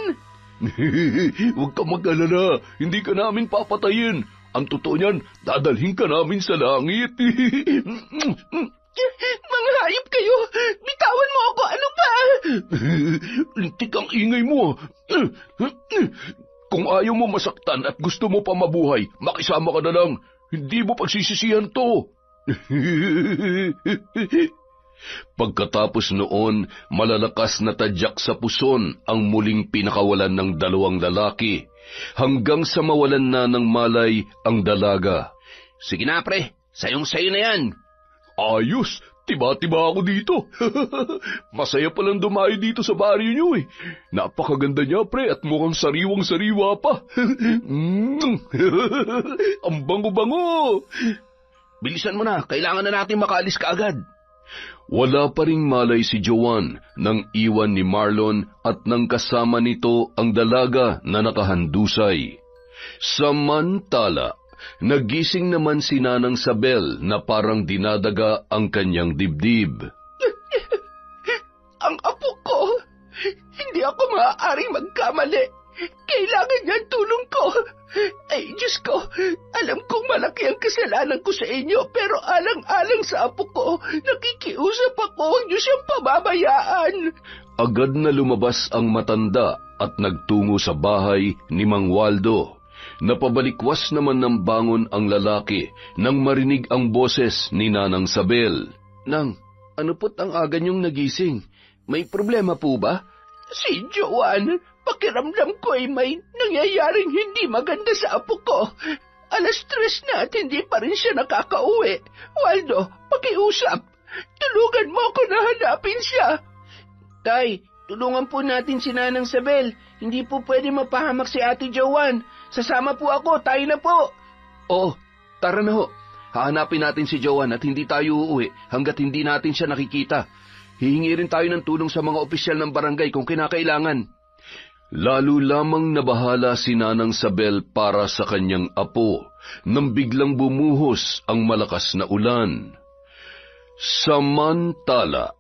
Huwag ka mag-alala, hindi ka namin papatayin. Ang totoo niyan, dadalhin ka namin sa langit. Mga hayop kayo! Bitawan mo ako! Ano ba? Lintik ang ingay mo. Kung ayaw mo masaktan at gusto mo pa mabuhay, makisama ka na lang. Hindi mo pagsisisihan to. Pagkatapos noon, malalakas na tadyak sa puson ang muling pinakawalan ng 2 lalaki, hanggang sa mawalan na ng malay ang dalaga. Sige na, pre. Sayong-sayo na yan. Ayos, tiba-tiba ako dito. Masaya palang dumayo dito sa baryo niyo eh. Napakaganda niya, pre, at mukhang sariwang-sariwa pa. Ang bango-bango. Bilisan mo na, kailangan na natin makaalis kaagad. Wala pa ring malay si Joan nang iwan ni Marlon at nang kasama nito ang dalaga na nakahandusay. Samantala, nagising naman si Nanang Sabel na parang dinadaga ang kanyang dibdib. Ang apo ko! Hindi ako maaaring magkamali. Kailangan niya ang tulong ko. Ay, Diyos ko, alam kong malaki ang kasalanan ko sa inyo, pero alang-alang sa apo ko, nakikiusap ako, huwag niyo siyang pababayaan. Agad na lumabas ang matanda at nagtungo sa bahay ni Mang Waldo. Napabalikwas naman ng bangon ang lalaki nang marinig ang boses ni Nanang Sabel. Nang, ano po't ang aga niyong nagising? May problema po ba? Si Joan, pakiramdam ko ay may nangyayaring hindi maganda sa apo ko. 3:00 na at hindi pa rin siya nakakauwi. Waldo, pakiusap. Tulungan mo ako na hanapin siya. Tay, tulungan po natin si Nanang Sabel. Hindi po pwede mapahamak si Ate Joan. Sasama po ako, tayo na po. Oo, tara na ho. Hahanapin natin si Joan at hindi tayo uuwi hanggat hindi natin siya nakikita. Hihingi rin tayo ng tulong sa mga opisyal ng barangay kung kinakailangan. Lalo lamang nabahala si Nanang Sabel para sa kanyang apo nang biglang bumuhos ang malakas na ulan. Samantala,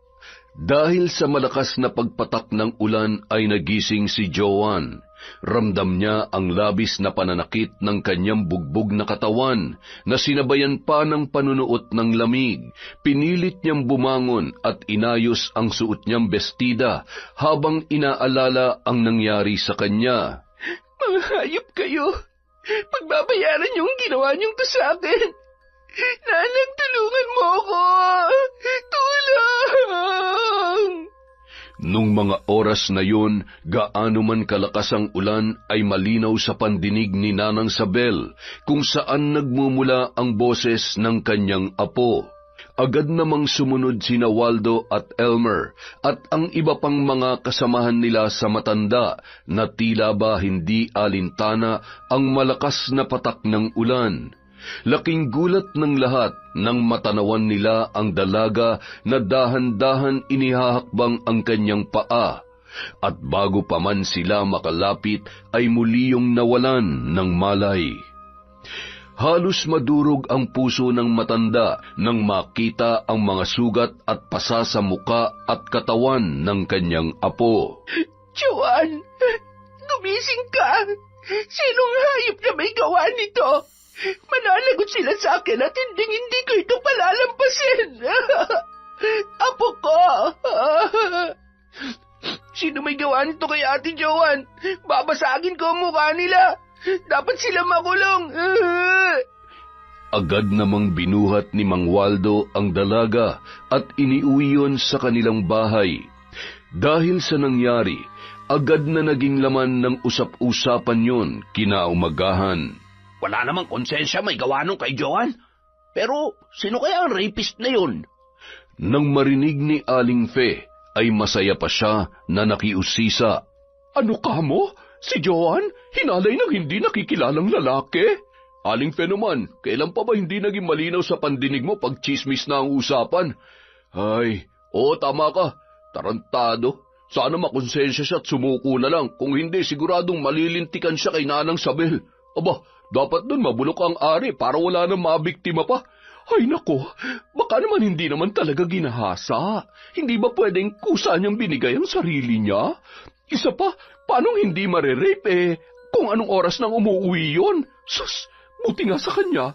dahil sa malakas na pagpatak ng ulan ay nagising si Joanne. Ramdam niya ang labis na pananakit ng kanyang bugbog na katawan na sinabayan pa ng panunuot ng lamig. Pinilit niyang bumangon at inayos ang suot niyang bestida habang inaalala ang nangyari sa kanya. Mga hayop kayo! Pagbabayaran niyo ang ginawa niyong to sa akin! Nanang, tulungan mo ako! Tulong! Nung mga oras na yun, gaano man kalakas ang ulan ay malinaw sa pandinig ni Nanang Sabel kung saan nagmumula ang boses ng kanyang apo. Agad namang sumunod sina Waldo at Elmer at ang iba pang mga kasamahan nila sa matanda na tila ba hindi alintana ang malakas na patak ng ulan. Laking gulat ng lahat nang matanawan nila ang dalaga na dahan-dahan inihahakbang ang kanyang paa. At bago pa man sila makalapit ay muli yung nawalan ng malay. Halos madurog ang puso ng matanda nang makita ang mga sugat at pasa sa muka at katawan ng kanyang apo. Joanne, gumising ka! Sinong hayop na may gawa nito? Mananagot sila sa akin at hindi ko ito palalampasin. Apo ko! Sino may gawa nito kay Ate Joanne? Babasagin ko ang mukha nila. Dapat sila makulong. Agad namang binuhat ni Mang Waldo ang dalaga at iniuwi yun sa kanilang bahay. Dahil sa nangyari, agad na naging laman ng usap-usapan yun kinaumagahan. Wala namang konsensya may gawa nung kay Joanne. Pero sino kaya ang rapist na yun? Nang marinig ni Aling Fe, ay masaya pa siya na nakiusisa. Ano ka mo? Si Joanne, hinalay ng hindi nakikilalang lalaki? Aling Fe naman, kailan pa ba hindi naging malinaw sa pandinig mo pag chismis na ang usapan? Ay, oo, tama ka. Tarantado. Sana makonsensya siya at sumuko na lang. Kung hindi, siguradong malilintikan siya kay Nanang Sabel. Aba, dapat dun mabulok ang ari para wala nang mabiktima pa. Ay nako, baka naman hindi naman talaga ginahasa. Hindi ba pwedeng kusa niyang binigay ang sarili niya? Isa pa, paano hindi marerape kung anong oras nang umuwi yun? Sus, buti nga sa kanya.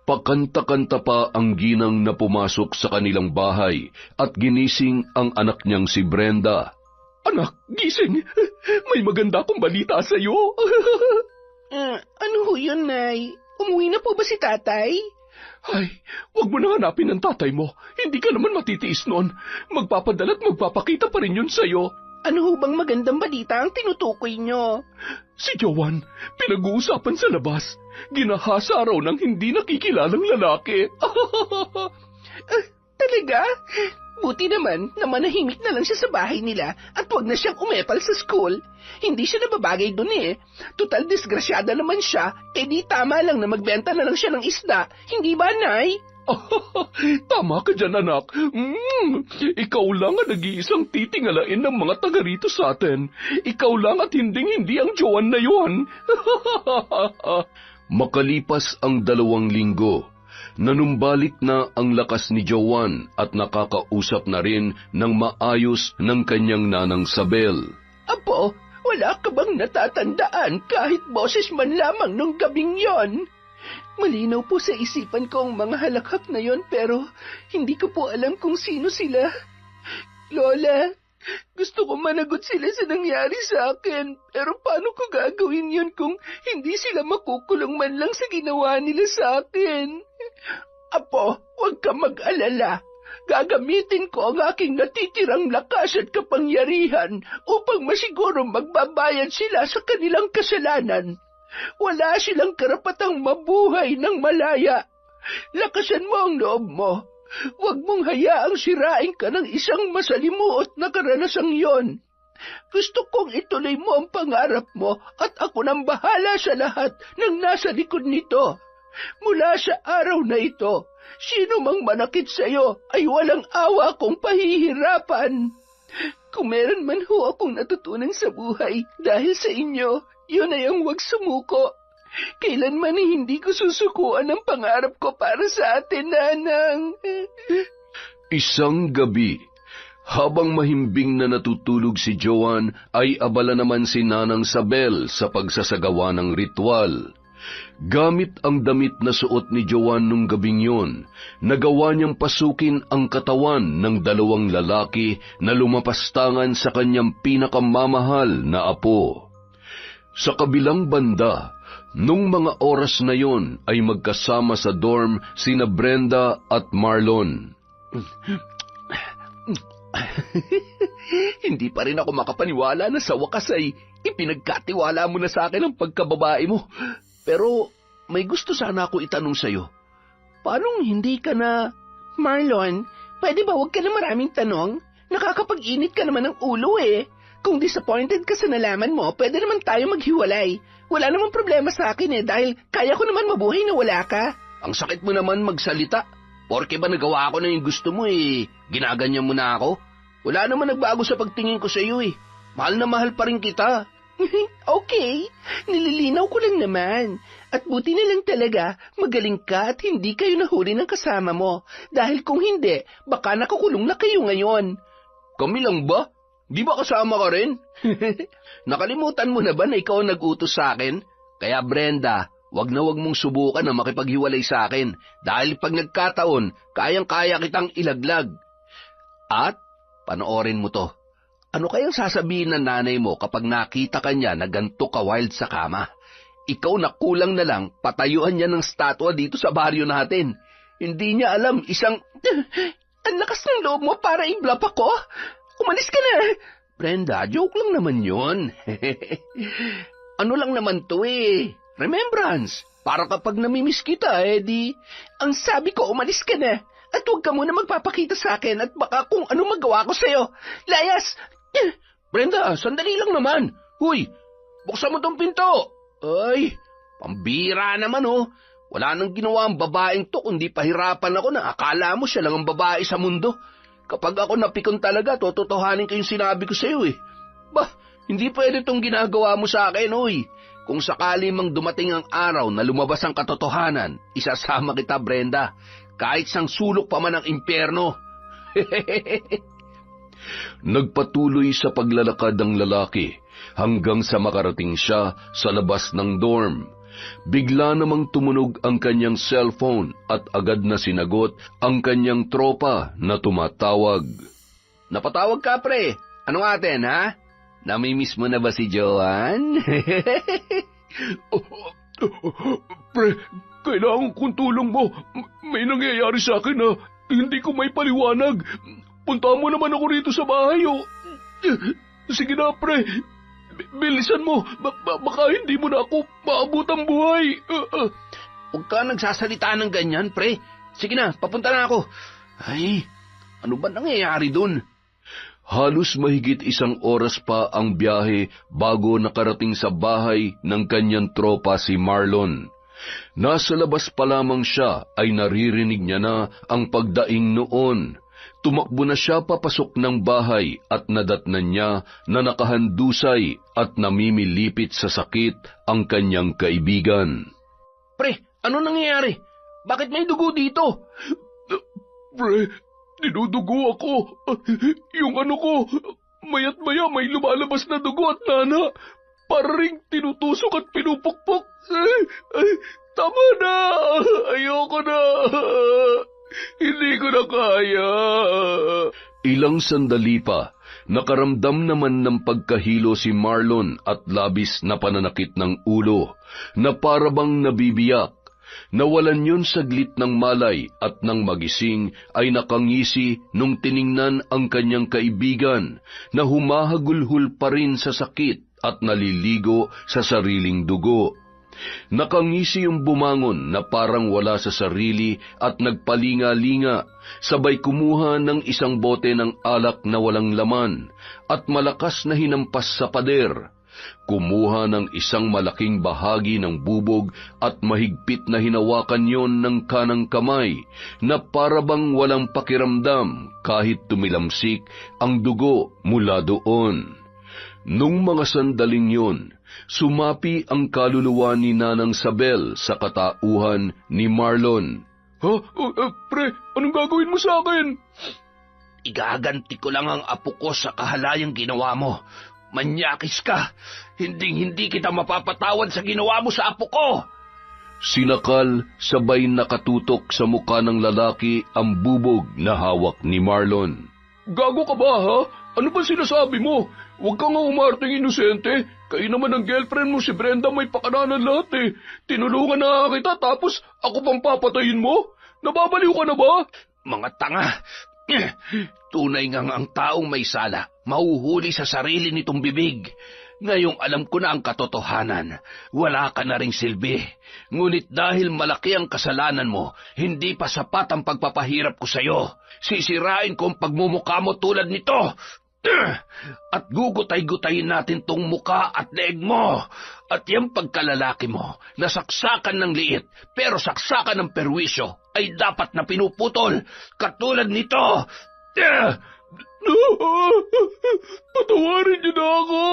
Pakanta-kanta pa ang ginang na pumasok sa kanilang bahay at ginising ang anak niyang si Brenda. Anak, gising. May maganda akong balita sa iyo. Ano ho yun, Nay? Umuwi na po ba si tatay? Ay, wag mo na hanapin ang tatay mo. Hindi ka naman matitiis noon. Magpapadala at magpapakita pa rin yun sa'yo. Ano ho bang magandang balita ang tinutukoy nyo? Si Joanne, pinag-uusapan sa labas. Ginahasa raw ng hindi nakikilalang lalaki. Talaga? Buti naman na manahimik na lang siya sa bahay nila at wag na siyang umepal sa school. Hindi siya nababagay dun eh. Total disgrasyada naman siya, di tama lang na magbenta na lang siya ng isda. Hindi ba, Nay? Tama ka dyan, anak. Ikaw lang ang nag-iisang titingalain ng mga taga rito sa atin. Ikaw lang at hinding-hindi ang Joanne na yun. Makalipas ang 2 linggo, nanumbalik na ang lakas ni Joanne at nakakausap na rin ng maayos ng kanyang Nanang Sabel. Apo, wala ka bang natatandaan kahit boses man lamang nung gabing yon? Malinaw po sa isipan ko ang mga halakhak na yon pero hindi ko po alam kung sino sila. Lola, gusto ko managot sila sa nangyari sa akin pero paano ko gagawin yun kung hindi sila makukulong man lang sa ginawa nila sa akin? Apo, huwag ka mag-alala. Gagamitin ko ang aking natitirang lakas at kapangyarihan upang masiguro magbabayad sila sa kanilang kasalanan. Wala silang karapatang mabuhay ng malaya. Lakasan mo ang loob mo. Huwag mong hayaang sirain ka ng isang masalimuot na karanasang yon. Gusto kong ituloy mo ang pangarap mo at ako nang bahala sa lahat ng nasa likod nito. Mula sa araw na ito, sino mang manakit sa iyo ay walang awa kong pahihirapan. Kung meron man ho akong natutunan sa buhay dahil sa inyo, yun ay ang huwag sumuko. Kailanman hindi ko susukuan ang pangarap ko para sa atin, Nanang. Isang gabi, habang mahimbing na natutulog si Joan, ay abala naman si Nanang Sabel sa pagsasagawa ng ritual. Gamit ang damit na suot ni Joan nung gabing yun, nagawa niyang pasukin ang katawan ng dalawang lalaki na lumapastangan sa kanyang pinakamamahal na apo. Sa kabilang banda, nung mga oras na yon ay magkasama sa dorm sina Brenda at Marlon. Hindi pa rin ako makapaniwala na sa wakas ay ipinagkatiwala mo na sa akin ang pagkababae mo. Pero may gusto sana ako itanong sa'yo. Paano hindi ka na... Marlon, pwede ba huwag ka na maraming tanong? Nakakapag-init ka naman ng ulo eh. Kung disappointed ka sa nalaman mo, pwede naman tayo maghiwalay. Wala namang problema sa akin dahil kaya ko naman mabuhay na wala ka. Ang sakit mo naman magsalita. Porke ba nagawa ko na yung gusto mo ginaganyan mo na ako? Wala naman nagbago sa pagtingin ko sa iyo Mahal na mahal pa rin kita. Okay, nililinaw ko lang naman. At buti na lang talaga, magaling ka at hindi kayo nahuli ng kasama mo. Dahil kung hindi, baka nakakulong na kayo ngayon. Kami lang ba? Di ba kasama ka rin? Nakalimutan mo na ba na ikaw ang nag-utos sa akin? Kaya Brenda, wag na wag mong subukan na makipaghiwalay sa akin. Dahil pag nagkataon, kayang-kaya kitang ilaglag. At, panoorin mo to. Ano kayang sasabihin ng nanay mo kapag nakita ka niya na ganito ka-wild sa kama? Ikaw na kulang na lang, patayuan niya ng statwa dito sa baryo natin. Hindi niya alam, Ang lakas ng loob mo para i-bluff ako? Umalis ka na! Brenda, joke lang naman yun. Ano lang naman to remembrance. Para kapag namimiss kita, Ang sabi ko, umalis ka na. At huwag ka muna magpapakita sa akin at baka kung ano magawa ko sa'yo. Layas! Brenda, sandali lang naman. Huy, buksan mo tong pinto. Ay, pambira naman Wala nang ginawa ang babaeng to kundi pahirapan ako na akala mo siya lang ang babae sa mundo. Kapag ako napikon talaga, tototohanin ko yung sinabi ko sa iyo Bah, hindi pwede tong ginagawa mo sa akin, Kung sakali mang dumating ang araw na lumabas ang katotohanan, isasama kita, Brenda. Kahit sang sulok pa man ang impyerno. Nagpatuloy sa paglalakad ang lalaki hanggang sa makarating siya sa labas ng dorm. Bigla namang tumunog ang kanyang cellphone at agad na sinagot ang kanyang tropa na tumatawag. Napatawag ka, pre. Anong atin, ha? Namimiss mo na ba si Joan? Pre, kailangan kong tulong mo. May nangyayari sa akin na hindi ko may paliwanag. Punta mo naman ako rito sa bahay, Sige na, pre. Bilisan mo. Baka hindi mo na ako maabot ang buhay. Huwag ka nagsasalita ng ganyan, pre. Sige na, papunta na ako. Ay, ano ba nangyayari dun? Halos mahigit 1 oras pa ang biyahe bago nakarating sa bahay ng kanyang tropa si Marlon. Nasa labas pa lamang siya ay naririnig niya na ang pagdaing noon. Tumakbo na siya papasok ng bahay at nadatnan niya na nakahandusay at namimilipit sa sakit ang kanyang kaibigan. Pre, ano nangyayari? Bakit may dugo dito? Pre, dinudugo ako. Yung ano ko, mayat maya may lumalabas na dugo at nana. Para ring tinutusok at pinupukpok. Tama na! Ayoko na! Hindi ko na kaya. Ilang sandali pa, nakaramdam naman ng pagkahilo si Marlon at labis na pananakit ng ulo, na parabang nabibiyak. Nawalan yun saglit ng malay at nang magising ay nakangisi nung tiningnan ang kanyang kaibigan na humahagulhul pa rin sa sakit at naliligo sa sariling dugo. Nakangisi yung bumangon na parang wala sa sarili at nagpalinga-linga, sabay kumuha ng 1 bote ng alak na walang laman at malakas na hinampas sa pader. Kumuha ng 1 malaking bahagi ng bubog at mahigpit na hinawakan yon ng kanang kamay na parabang walang pakiramdam kahit tumilamsik ang dugo mula doon. Nung mga sandaling yun, sumapi ang kaluluwa ni Nanang Sabel sa katauhan ni Marlon. Pre, anong gagawin mo sa akin? Igaganti ko lang ang apo ko sa kahalayang ginawa mo. Manyakis ka. Hindi kita mapapatawad sa ginawa mo sa apo ko. Sinakal sabay nakatutok sa mukha ng lalaki ang bubog na hawak ni Marlon. Gago ka ba, ha? Ano ba sinasabi mo? Huwag ka nga umarting inosente. Kayo naman ang girlfriend mo si Brenda may pakananan lahat eh. Tinulungan na kita tapos ako pang papatayin mo? Nababaliw ka na ba? Mga tanga. Tunay ngang ang taong may sala, mahuhuli sa sarili nitong bibig. Ngayong alam ko na ang katotohanan, wala ka na ring silbi. Ngunit dahil malaki ang kasalanan mo, hindi pa sapat ang pagpapahirap ko sa'yo. Sisirain ko ang pagmumukha mo tulad nito. At gugutay-gutayin natin tong muka at leeg mo. At yung pagkalalaki mo, nasaksakan ng liit, pero saksakan ng perwisyo, ay dapat na pinuputol, katulad nito. Patawarin niyo na ako.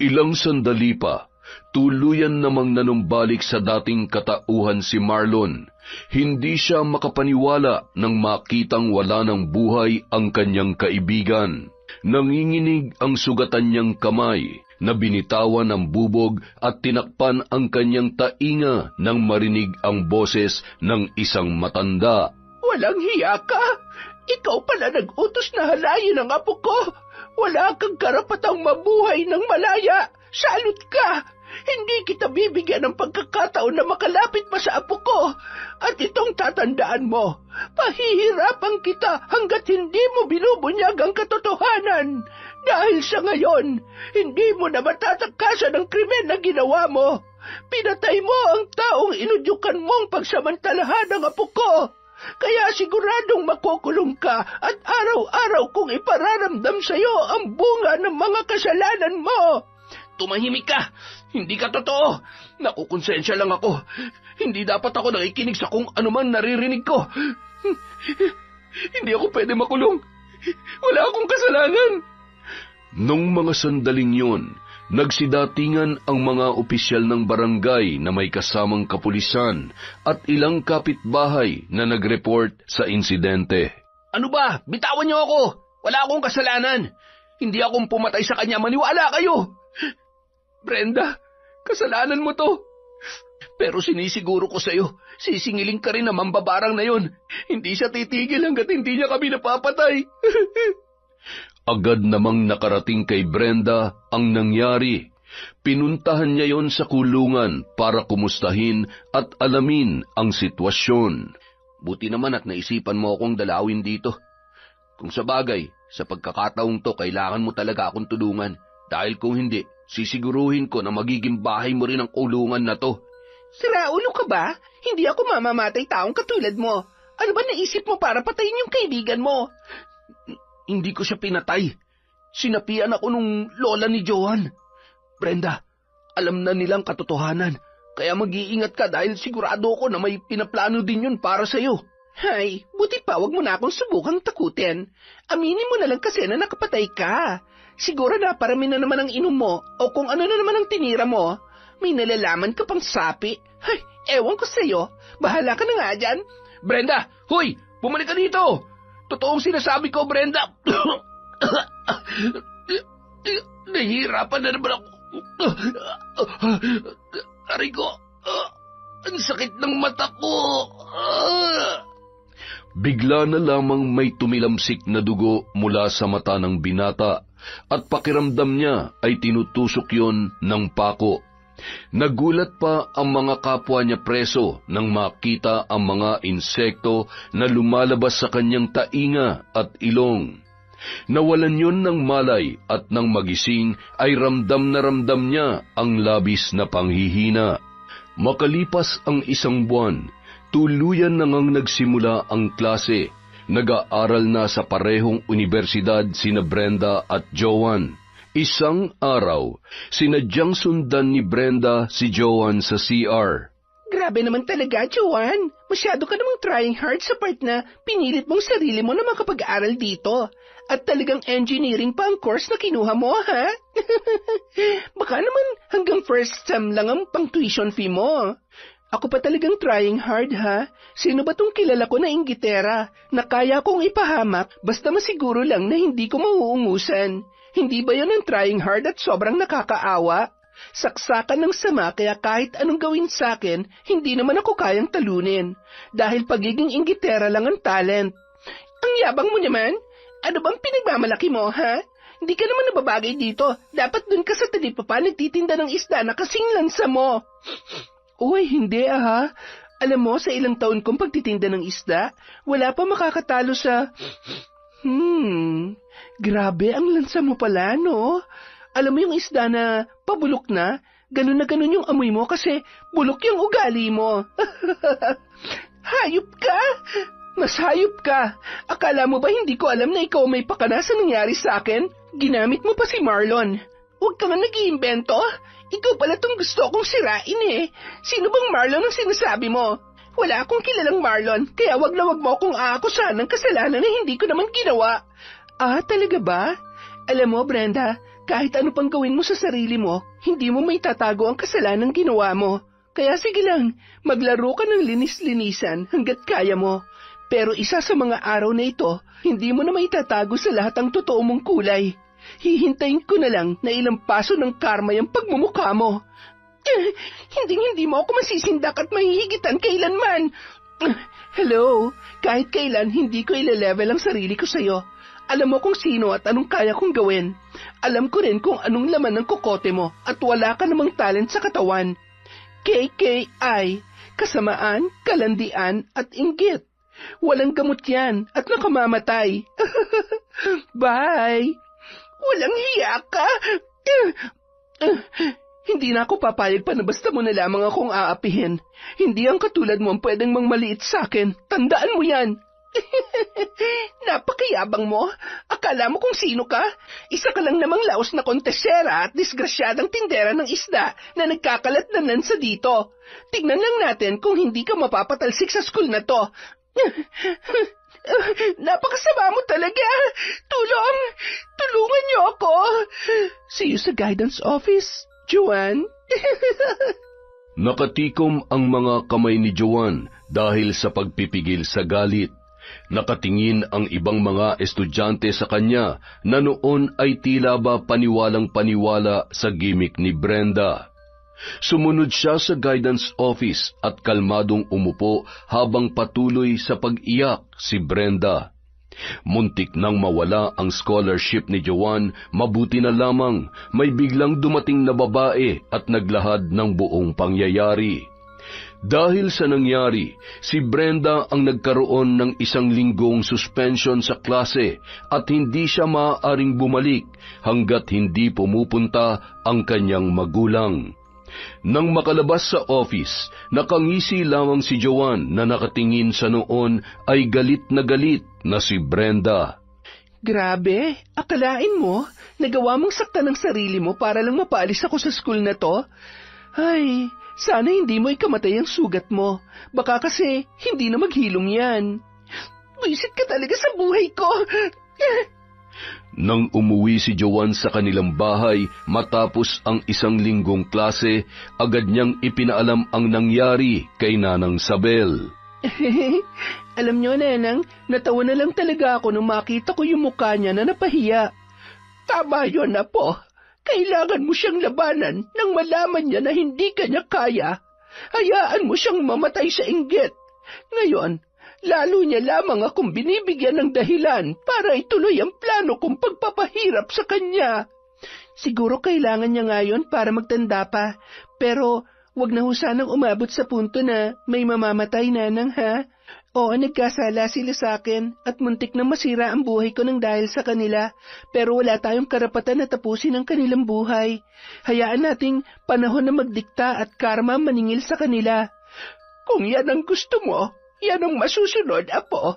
Ilang sandali pa, tuluyan namang nanumbalik sa dating katauhan si Marlon. Hindi siya makapaniwala nang makitang wala ng buhay ang kanyang kaibigan. Nanginginig ang sugatan niyang kamay, na binitawan ang bubog at tinakpan ang kanyang tainga nang marinig ang boses ng isang matanda. Walang hiya ka! Ikaw pala nag-utos na halayin ang apo ko! Wala kang karapatang mabuhay ng malaya! Salot ka! Hindi kita bibigyan ng pagkakataon na makalapit pa sa apo ko. At itong tatandaan mo, pahihirapan kita hanggat hindi mo binubunyag ang katotohanan. Dahil sa ngayon, hindi mo na matatakasan ang krimen na ginawa mo. Pinatay mo ang taong inudyukan mong pagsamantalahan ng apo ko. Kaya siguradong makukulong ka at araw-araw kong ipararamdam sa iyo ang bunga ng mga kasalanan mo. Tumahimik ka! Hindi ka totoo! Nakukonsensya lang ako. Hindi dapat ako nakikinig sa kung anuman naririnig ko. Hindi ako pwede makulong. Wala akong kasalanan. Nung mga sandaling yun, nagsidatingan ang mga opisyal ng barangay na may kasamang kapulisan at ilang kapitbahay na nag-report sa insidente. Ano ba? Bitawan niyo ako! Wala akong kasalanan! Hindi akong pumatay sa kanya, maniwala kayo! Brenda, kasalanan mo to. Pero sinisiguro ko sa'yo, sisingiling ka rin na mambabarang na yon. Hindi siya titigil hanggat hindi niya kami napapatay. Agad namang nakarating kay Brenda ang nangyari. Pinuntahan niya yon sa kulungan para kumustahin at alamin ang sitwasyon. Buti naman at naisipan mo akong dalawin dito. Kung sa bagay, sa pagkakataong to, kailangan mo talaga akong tulungan. Dahil kung hindi, sisiguruhin ko na magiging bahay mo rin ang kulungan na to. Sira ulo ka ba? Hindi ako mamamatay taong katulad mo. Ano ba naisip mo para patayin yung kaibigan mo? Hindi ko siya pinatay. Sinapian ako nung lola ni Joan. Brenda, alam na nilang katotohanan. Kaya mag-iingat ka dahil sigurado ako na may pinaplano din yun para sa'yo. Hay, buti pa wag mo na akong subukang takutin. Aminin mo na lang kasi na nakapatay ka. Siguro na parami na naman ang inom mo o kung ano na naman ang tinira mo. May nalalaman ka pang sapi. Hay, ewan ko sa'yo. Bahala ka na nga dyan. Brenda, huy! Bumalik ka dito! Totoong sinasabi ko, Brenda. Nahihirapan na naman ako. Aray ko, ang sakit ng mata ko. Bigla na lamang may tumilamsik na dugo mula sa mata ng binata at pakiramdam niya ay tinutusok yon ng pako. Nagulat pa ang mga kapwa niya preso nang makita ang mga insekto na lumalabas sa kanyang tainga at ilong. Nawalan yon ng malay at nang magising ay ramdam na ramdam niya ang labis na panghihina. Makalipas ang isang buwan, tuluyan na ngang nagsimula ang klase. Nag-aaral na sa parehong universidad sina Brenda at Joan. Isang araw, sinadyang sundan ni Brenda si Joan sa CR. Grabe naman talaga, Joan. Masyado ka namang trying hard sa part na pinilit mong sarili mo na makapag-aral dito. At talagang engineering pa ang course na kinuha mo, ha? Baka naman hanggang first sem lang ang pang-tuition fee mo. Ako pa talagang trying hard, ha? Sino ba tong kilala ko na inggitera na kaya kong ipahamak basta masiguro lang na hindi ko mauungusan? Hindi ba yun ang trying hard at sobrang nakakaawa? Saksakan ng sama kaya kahit anong gawin sa akin, hindi naman ako kayang talunin. Dahil pagiging inggitera lang ang talent. Ang yabang mo naman. Ano bang pinagmamalaki mo, ha? Hindi ka naman nababagay dito. Dapat dun ka sa talipapa nagtitinda ng isda na kasing lansa mo. Uy, hindi ha. Alam mo, sa ilang taon kong pagtitinda ng isda, wala pa makakatalo sa... Grabe ang lansa mo pala, no? Alam mo yung isda na pabulok na ganun yung amoy mo kasi bulok yung ugali mo. Hayop ka! Mas hayop ka! Akala mo ba hindi ko alam na ikaw may pakana sa nangyari sa akin? Ginamit mo pa si Marlon. Huwag ka nga nag-iimbento. Ikaw pala tong gusto kong sirain eh. Sino bang Marlon ang sinasabi mo? Wala akong kilalang Marlon, kaya wag na wag mo akong aakusahan ng kasalanan na hindi ko naman ginawa. Ah, talaga ba? Alam mo, Brenda, kahit ano pang gawin mo sa sarili mo, hindi mo may tatago ang kasalanan ginawa mo. Kaya sige lang, maglaro ka ng linis-linisan hanggat kaya mo. Pero isa sa mga araw na ito, hindi mo na may tatago sa lahat ang totoo mong kulay. Hihintayin ko na lang na ilang paso ng karma yung pagmumukha mo. Hindi mo ako masisindak at mahihigitan kailanman. Hello, kahit kailan hindi ko ile-level ang sarili ko sa'yo. Alam mo kung sino at anong kaya kong gawin. Alam ko rin kung anong laman ng kokote mo at wala ka namang talent sa katawan. KKI, kasamaan, kalandian at inggit. Walang gamot yan at nakamamatay. Bye! Walang hiya ka! Hindi na ako papayag pa na basta mo na lamang akong aapihin. Hindi ang katulad mo ang pwedeng maliit sa akin. Tandaan mo yan! Napakayabang mo. Akala mo kung sino ka? Isa ka lang namang laos na kontesera at disgrasyadang tindera ng isda na nagkakalat na lansa dito. Tignan lang natin kung hindi ka mapapatalsik sa school na to. Napakasama mo talaga. Tulungan niyo ako. See you sa guidance office, Joanne. Nakatikom ang mga kamay ni Joanne dahil sa pagpipigil sa galit. Nakatingin ang ibang mga estudyante sa kanya na noon ay tila ba paniwalang-paniwala sa gimmick ni Brenda. Sumunod siya sa guidance office at kalmadong umupo habang patuloy sa pag-iyak si Brenda. Muntik nang mawala ang scholarship ni Joanne, mabuti na lamang may biglang dumating na babae at naglahad ng buong pangyayari. Dahil sa nangyari, si Brenda ang nagkaroon ng 1 linggong suspension sa klase at hindi siya maaaring bumalik hanggat hindi pumupunta ang kanyang magulang. Nang makalabas sa office, nakangisi lamang si Joanne na nakatingin sa noon ay galit na si Brenda. Grabe, akalain mo, nagawa mong saktan ng sarili mo para lang mapaalis ako sa school na to? Ay, sana hindi mo ikamatay ang sugat mo. Baka kasi hindi na maghilom yan. Buisit ka talaga sa buhay ko. Nang umuwi si Joanne sa kanilang bahay matapos ang 1 linggong klase, agad niyang ipinaalam ang nangyari kay Nanang Sabel. Alam niyo, Nenang, natawa na lang talaga ako nung makita ko yung mukha niya na napahiya. Tama yun na po. Kailangan mo siyang labanan nang malaman niya na hindi ka niya kaya. Hayaan mo siyang mamatay sa inggit. Ngayon, lalo niya lamang akong binibigyan ng dahilan para ituloy ang plano kong pagpapahirap sa kanya. Siguro kailangan niya ngayon para magtanda pa, pero wag na ho sanang umabot sa punto na may mamamatay, Nanang, ha? Oo, nagkasala sila sa akin at muntik na masira ang buhay ko nang dahil sa kanila, pero wala tayong karapatan na tapusin ang kanilang buhay. Hayaan nating panahon na magdikta at karma maningil sa kanila. Kung yan ang gusto mo, yan ang masusunod, Apo.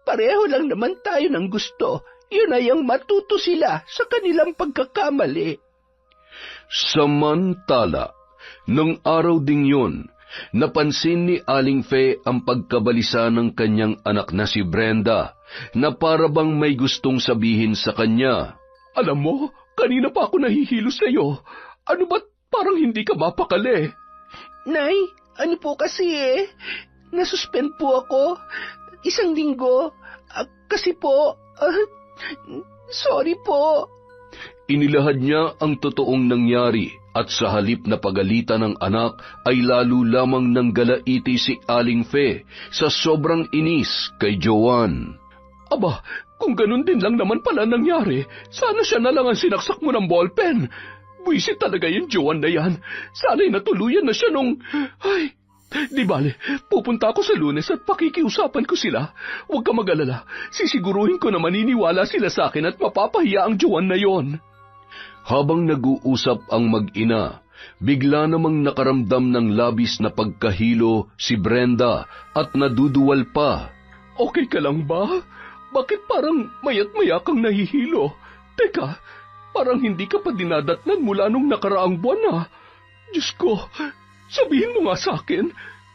Pareho lang naman tayo ng gusto. Yun ay ang matuto sila sa kanilang pagkakamali. Samantala, nung araw ding yun, napansin ni Aling Fe ang pagkabalisa ng kanyang anak na si Brenda na para bang may gustong sabihin sa kanya. Alam mo, kanina pa ako nahihilo sa'yo. Ano ba't parang hindi ka mapakali? Nay, ano po kasi nasuspend po ako. 1 linggo. Kasi po, sorry po. Inilahad niya ang totoong nangyari at sa halip na pagalitan ng anak ay lalo lamang nang galaiti si Aling Fe sa sobrang inis kay Joanne. Aba, kung ganun din lang naman pala nangyari, sana siya na lang ang sinaksak mo ng ballpen. Buisit talaga yung Joanne na yan. Sana'y natuluyan na siya nung... Ay, di bale, pupunta ako sa Lunes at pakikiusapan ko sila. Huwag ka mag-alala, sisiguruhin ko na maniniwala sila sa akin at mapapahiya ang Joanne na yon. Habang nag-uusap ang mag-ina, bigla namang nakaramdam ng labis na pagkahilo si Brenda at naduduwal pa. Okay ka lang ba? Bakit parang mayat-maya kang nahihilo? Teka, parang hindi ka pa dinadatnan mula nung nakaraang buwan na. Diyos ko, sabihin mo nga sa akin,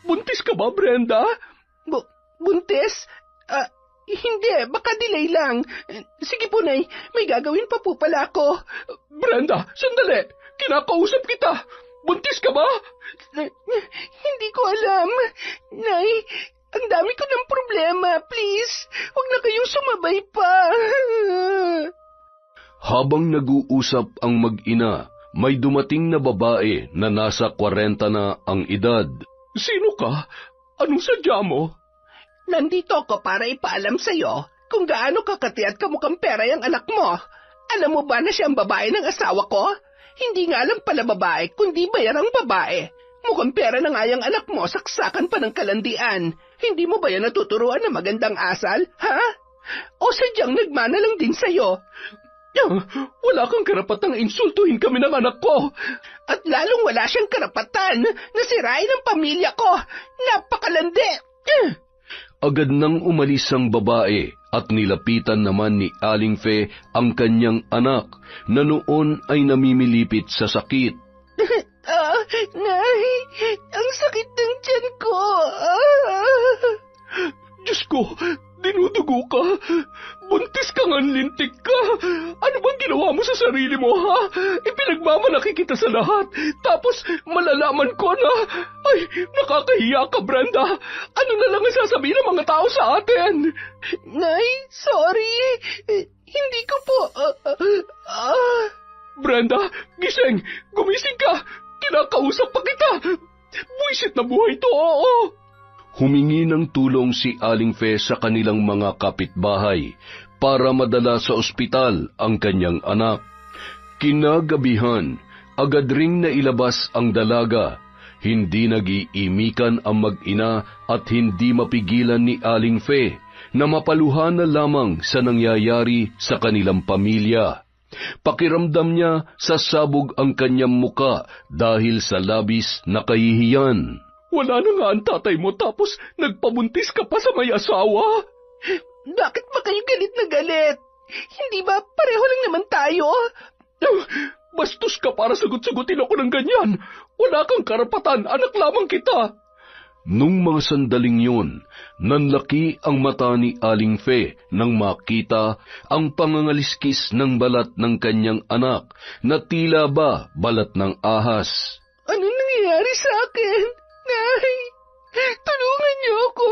buntis ka ba, Brenda? Buntis? Hindi, baka delay lang. Sige po, Nay, may gagawin pa po pala ako. Brenda, sandali! Kinakausap kita! Buntis ka ba? Hindi ko alam. Nay, ang dami ko ng problema. Please, huwag na kayong sumabay pa. Habang nag-uusap ang mag-ina, may dumating na babae na nasa 40 na ang edad. Sino ka? Anong sadya mo? Nandito ako para ipaalam sa'yo kung gaano kakati at kamukhang pera yung anak mo. Alam mo ba na siya ang babae ng asawa ko? Hindi nga lang pala babae, kundi bayarang babae. Mukhang pera na nga yung anak mo, saksakan pa ng kalandian. Hindi mo ba yan natuturuan na magandang asal, ha? O sadyang nagmana lang din sa'yo? Wala kang karapatang insultuhin kami ng anak ko. At lalong wala siyang karapatan na sirain ang pamilya ko. Napakalandi! Agad nang umalis ang babae at nilapitan naman ni Aling Fe ang kanyang anak na noon ay namimilipit sa sakit. Nay, ang sakit ng tiyan ko. Diyos ko, dinudugo ka. Buntis ka nga, lintik ka. Ano bang ginawa mo sa sarili mo, ha? Ipinagmamalaki kita sa lahat. Tapos malalaman ko na... Ay, nakakahiya ka, Brenda. Ano na lang ang sasabihin ng mga tao sa atin? Nay, sorry. Hindi ko po... Brenda, gising. Gumising ka. Kinakausap pa kita. Buisit na buhay to, oo. Humingi ng tulong si Aling Fe sa kanilang mga kapitbahay para madala sa ospital ang kanyang anak. Kinagabihan, agad ring nailabas ang dalaga. Hindi nag-iimikan ang mag-ina at hindi mapigilan ni Aling Fe na mapaluhan na lamang sa nangyayari sa kanilang pamilya. Pakiramdam niya sasabog ang kanyang muka dahil sa labis na kahihiyan. Wala na nga ang tatay mo tapos nagpabuntis ka pa sa may asawa? Bakit ba kayo galit na galit? Hindi ba pareho lang naman tayo? Bastos ka para sagot-sagutin ako ng ganyan. Wala kang karapatan, anak lamang kita. Nung mga sandaling yun, nanlaki ang mata ni Aling Fe nang makita ang pangangaliskis ng balat ng kanyang anak na tila ba balat ng ahas. Anong nangyayari sa akin? Nay, tulungan niyo ako.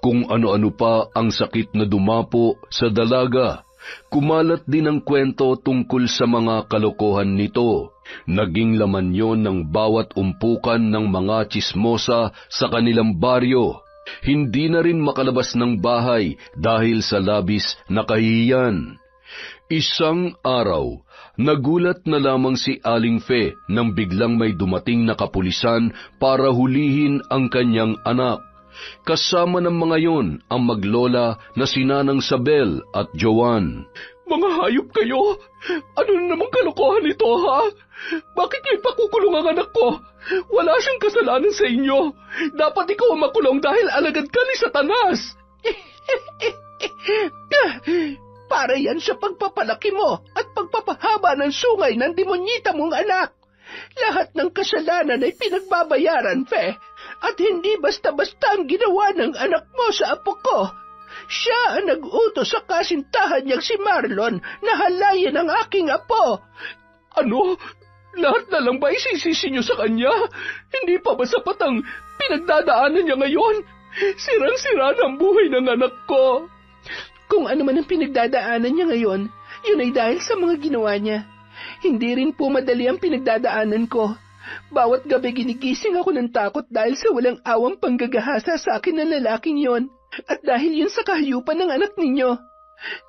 Kung ano-ano pa ang sakit na dumapo sa dalaga, kumalat din ang kwento tungkol sa mga kalokohan nito. Naging laman yon ng bawat umpukan ng mga tsismosa sa kanilang baryo. Hindi na rin makalabas ng bahay dahil sa labis na kahihiyan. Isang araw, nagulat na lamang si Aling Fe nang biglang may dumating na kapulisan para hulihin ang kanyang anak. Kasama ng mga yon ang maglola na sinanang Sabel at Joanne. Mga hayop kayo! Ano na namang kalokohan ito, ha? Bakit may pakukulong ang anak ko? Wala siyang kasalanan sa inyo. Dapat ikaw ang makulong dahil alagad ka ni Satanas. Para yan sa pagpapalaki mo at pagpapahaba ng sungay ng demonyita mong anak. Lahat ng kasalanan ay pinagbabayaran, Fe. At hindi basta-basta ang ginawa ng anak mo sa apo ko. Siya ang nag-utos sa kasintahan niyang si Marlon na halayin ang aking apo. Ano? Lahat na lang ba isisisi niyo sa kanya? Hindi pa ba sapat ang pinagdadaanan niya ngayon? Sirang-sira na ang buhay ng anak ko. Kung ano man ang pinagdadaanan niya ngayon, yun ay dahil sa mga ginawa niya. Hindi rin po madali ang pinagdadaanan ko. Bawat gabi ginigising ako ng takot dahil sa walang awang panggagahasa sa akin ng lalaking yon. At dahil yun sa kahayupan ng anak ninyo.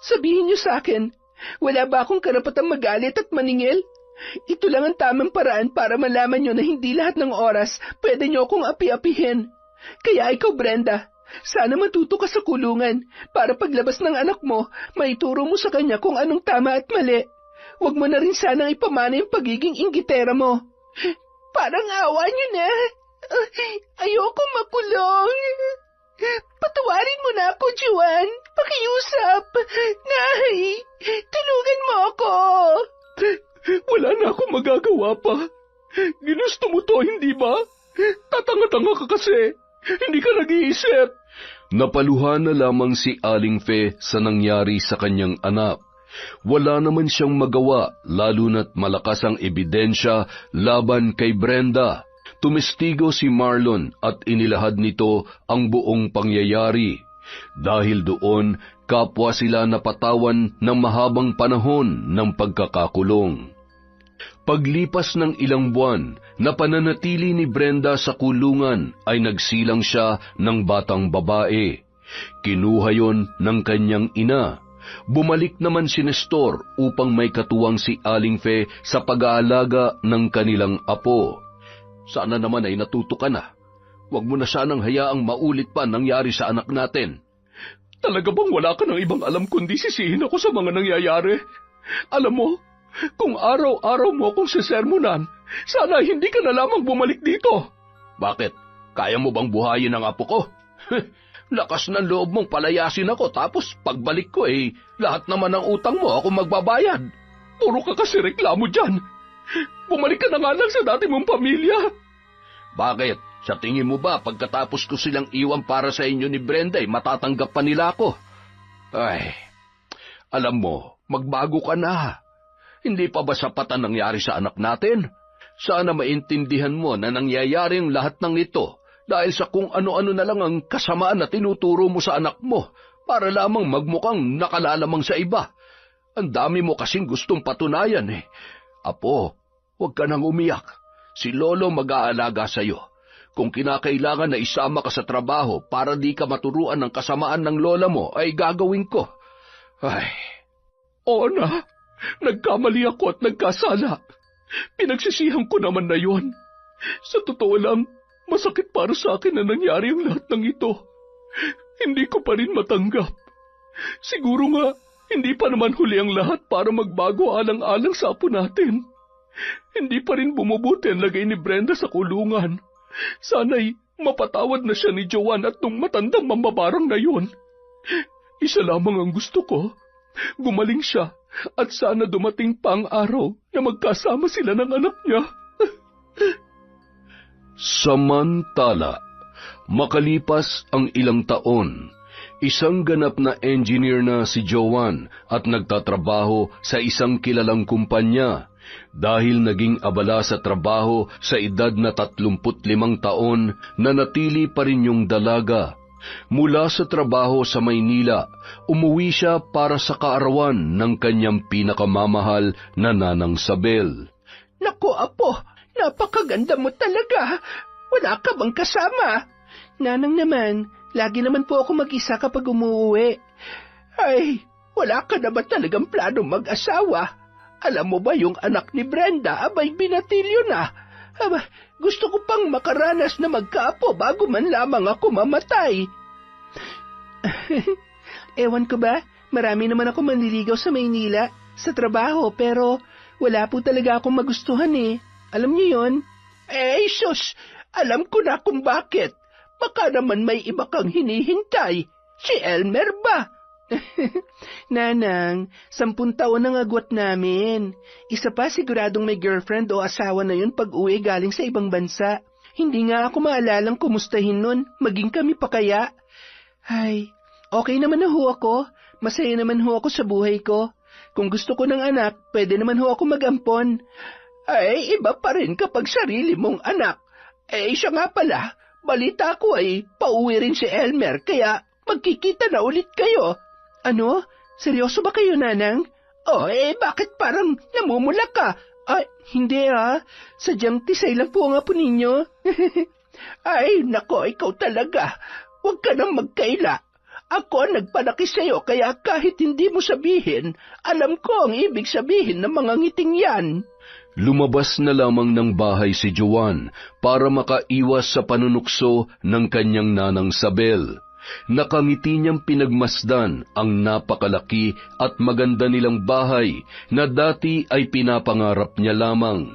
Sabihin niyo sa akin, wala ba akong karapatang magalit at maningil? Ito lang ang tamang paraan para malaman niyo na hindi lahat ng oras pwede niyo akong api-apihin. Kaya ikaw, Brenda, sana matuto ka sa kulungan para paglabas ng anak mo, maituro mo sa kanya kung anong tama at mali. Huwag mo na rin sanang ipamana yung pagiging inggitera mo. Parang awa niyo na. Ayoko makulong. Patawarin mo na ako, Juan. Pakiusap. Nay, tulungan mo ako. Wala na akong magagawa pa. Ginusto mo to, hindi ba? Tatanga-tanga ka kasi. Hindi ka nag-iisip. Napaluhan na lamang si Aling Fe sa nangyari sa kanyang anak. Wala naman siyang magawa, lalo na't malakas ang ebidensya laban kay Brenda. Tumestigo si Marlon at inilahad nito ang buong pangyayari. Dahil doon, kapwa sila napatawan ng mahabang panahon ng pagkakakulong. Paglipas ng ilang buwan, na pananatili ni Brenda sa kulungan ay nagsilang siya ng batang babae. Kinuha yon ng kanyang ina. Bumalik naman si Nestor upang may katuwang si Aling Fe sa pag-aalaga ng kanilang apo. Sana naman ay natuto ka na. Huwag mo na sanang hayaang maulit pa nangyari sa anak natin. Talaga bang wala ka ng ibang alam kundi sisihin ako sa mga nangyayari? Alam mo, kung araw-araw mo akong sesermonan, sana hindi ka na lamang bumalik dito. Bakit? Kaya mo bang buhayin ang apo ko? Lakas ng loob mong palayasin ako tapos pagbalik ko lahat naman ng utang mo ako magbabayad. Puro ka kasi reklamo dyan. Bumalik ka na nga lang sa dati mong pamilya. Bakit? Sa tingin mo ba pagkatapos ko silang iwan para sa inyo ni Brenda matatanggap pa nila ako? Ay, alam mo, magbago ka na. Hindi pa ba sapat ang nangyari sa anak natin? Sana maintindihan mo na nangyayari ang lahat ng ito dahil sa kung ano-ano na lang ang kasamaan na tinuturo mo sa anak mo para lamang magmukhang nakalalamang sa iba. Ang dami mo kasing gustong patunayan Apo, huwag ka nang umiyak. Si Lolo mag-aalaga sa'yo. Kung kinakailangan na isama ka sa trabaho para di ka maturuan ng kasamaan ng lola mo, ay gagawin ko. Ay. Oo na, nagkamali ako at nagkasala. Pinagsisihan ko naman na yon. Sa totoo lang, masakit para sa akin na nangyari ang lahat ng ito. Hindi ko pa rin matanggap. Siguro nga, hindi pa naman huli ang lahat para magbago alang-alang sa apo natin. Hindi pa rin bumubuti ang lagay ni Brenda sa kulungan. Sana'y mapatawad na siya ni Joan at nung matandang mambabarang na yun. Isa lamang ang gusto ko, gumaling siya at sana dumating pa ang araw na magkasama sila ng anak niya. Samantala, makalipas ang ilang taon, isang ganap na engineer na si Joan at nagtatrabaho sa isang kilalang kumpanya. Dahil naging abala sa trabaho sa edad na 35 taon, nanatili pa rin yung dalaga. Mula sa trabaho sa Maynila, umuwi siya para sa kaarawan ng kanyang pinakamamahal na Nanang Sabel. Naku, Apo, napakaganda mo talaga. Wala ka bang kasama? Nanang naman, lagi naman po ako mag-isa kapag umuwi. Ay, wala ka na ba talagang plano mag-asawa? Alam mo ba yung anak ni Brenda, abay binatilyo na. Gusto ko pang makaranas na magkaapo bago man lamang ako mamatay. Ewan ko ba, marami naman ako manliligaw sa Maynila, sa trabaho, pero wala po talaga akong magustuhan Alam niyo yon? Sus, alam ko na kung bakit. Baka naman may iba kang hinihintay. Si Elmer ba? Nanang, 10 taon ang agwat namin. Isa pa siguradong may girlfriend o asawa na yun pag uwi galing sa ibang bansa. Hindi nga ako maalalang kumustahin nun, maging kami pa kaya. Ay, Okay naman na ho ako. Masaya naman ho ako sa buhay ko. Kung gusto ko ng anak, pwede naman ho ako mag-ampon. Ay, iba pa rin kapag sarili mong anak. Siya nga pala, balita ko ay pauwi rin si Elmer, kaya magkikita na ulit kayo. Ano? Seryoso ba kayo, Nanang? Bakit parang namumula ka? Ay, hindi Sadyang tisay lang po ang apo ninyo. Ay, nako, ikaw talaga. Huwag ka nang magkaila. Ako nagpanaki sa'yo, kaya kahit hindi mo sabihin, alam ko ang ibig sabihin ng mga ngiting yan. Lumabas na lamang ng bahay si Joan para makaiwas sa panunukso ng kanyang nanang Sabel. Nakangiti niyang pinagmasdan ang napakalaki at maganda nilang bahay na dati ay pinapangarap niya lamang.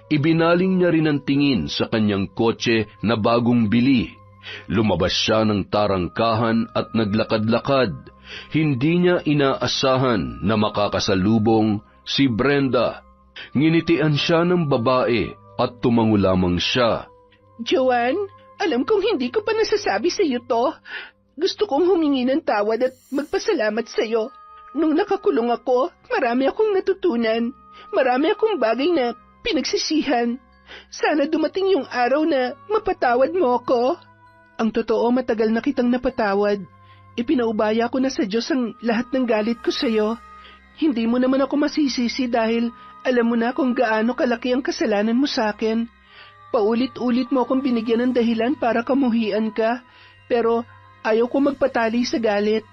Ibinaling niya rin ang tingin sa kanyang kotse na bagong bili. Lumabas siya ng tarangkahan at naglakad-lakad. Hindi niya inaasahan na makakasalubong si Brenda. Nginitian siya ng babae at tumango lamang siya. Joan, alam kong hindi ko pa nasasabi sa iyo to. Gusto kong humingi ng tawad at magpasalamat sa iyo. Nung nakakulong ako, marami akong natutunan. Marami akong bagay na pinagsisihan. Sana dumating yung araw na mapatawad mo ako. Ang totoo, matagal na kitang napatawad. Ipinaubaya ko na sa Diyos ang lahat ng galit ko sa iyo. Hindi mo naman ako masisisi dahil alam mo na kung gaano kalaki ang kasalanan mo sa akin. Paulit-ulit mo akong binigyan ng dahilan para kamuhian ka, pero ayaw ko magpatali sa galit.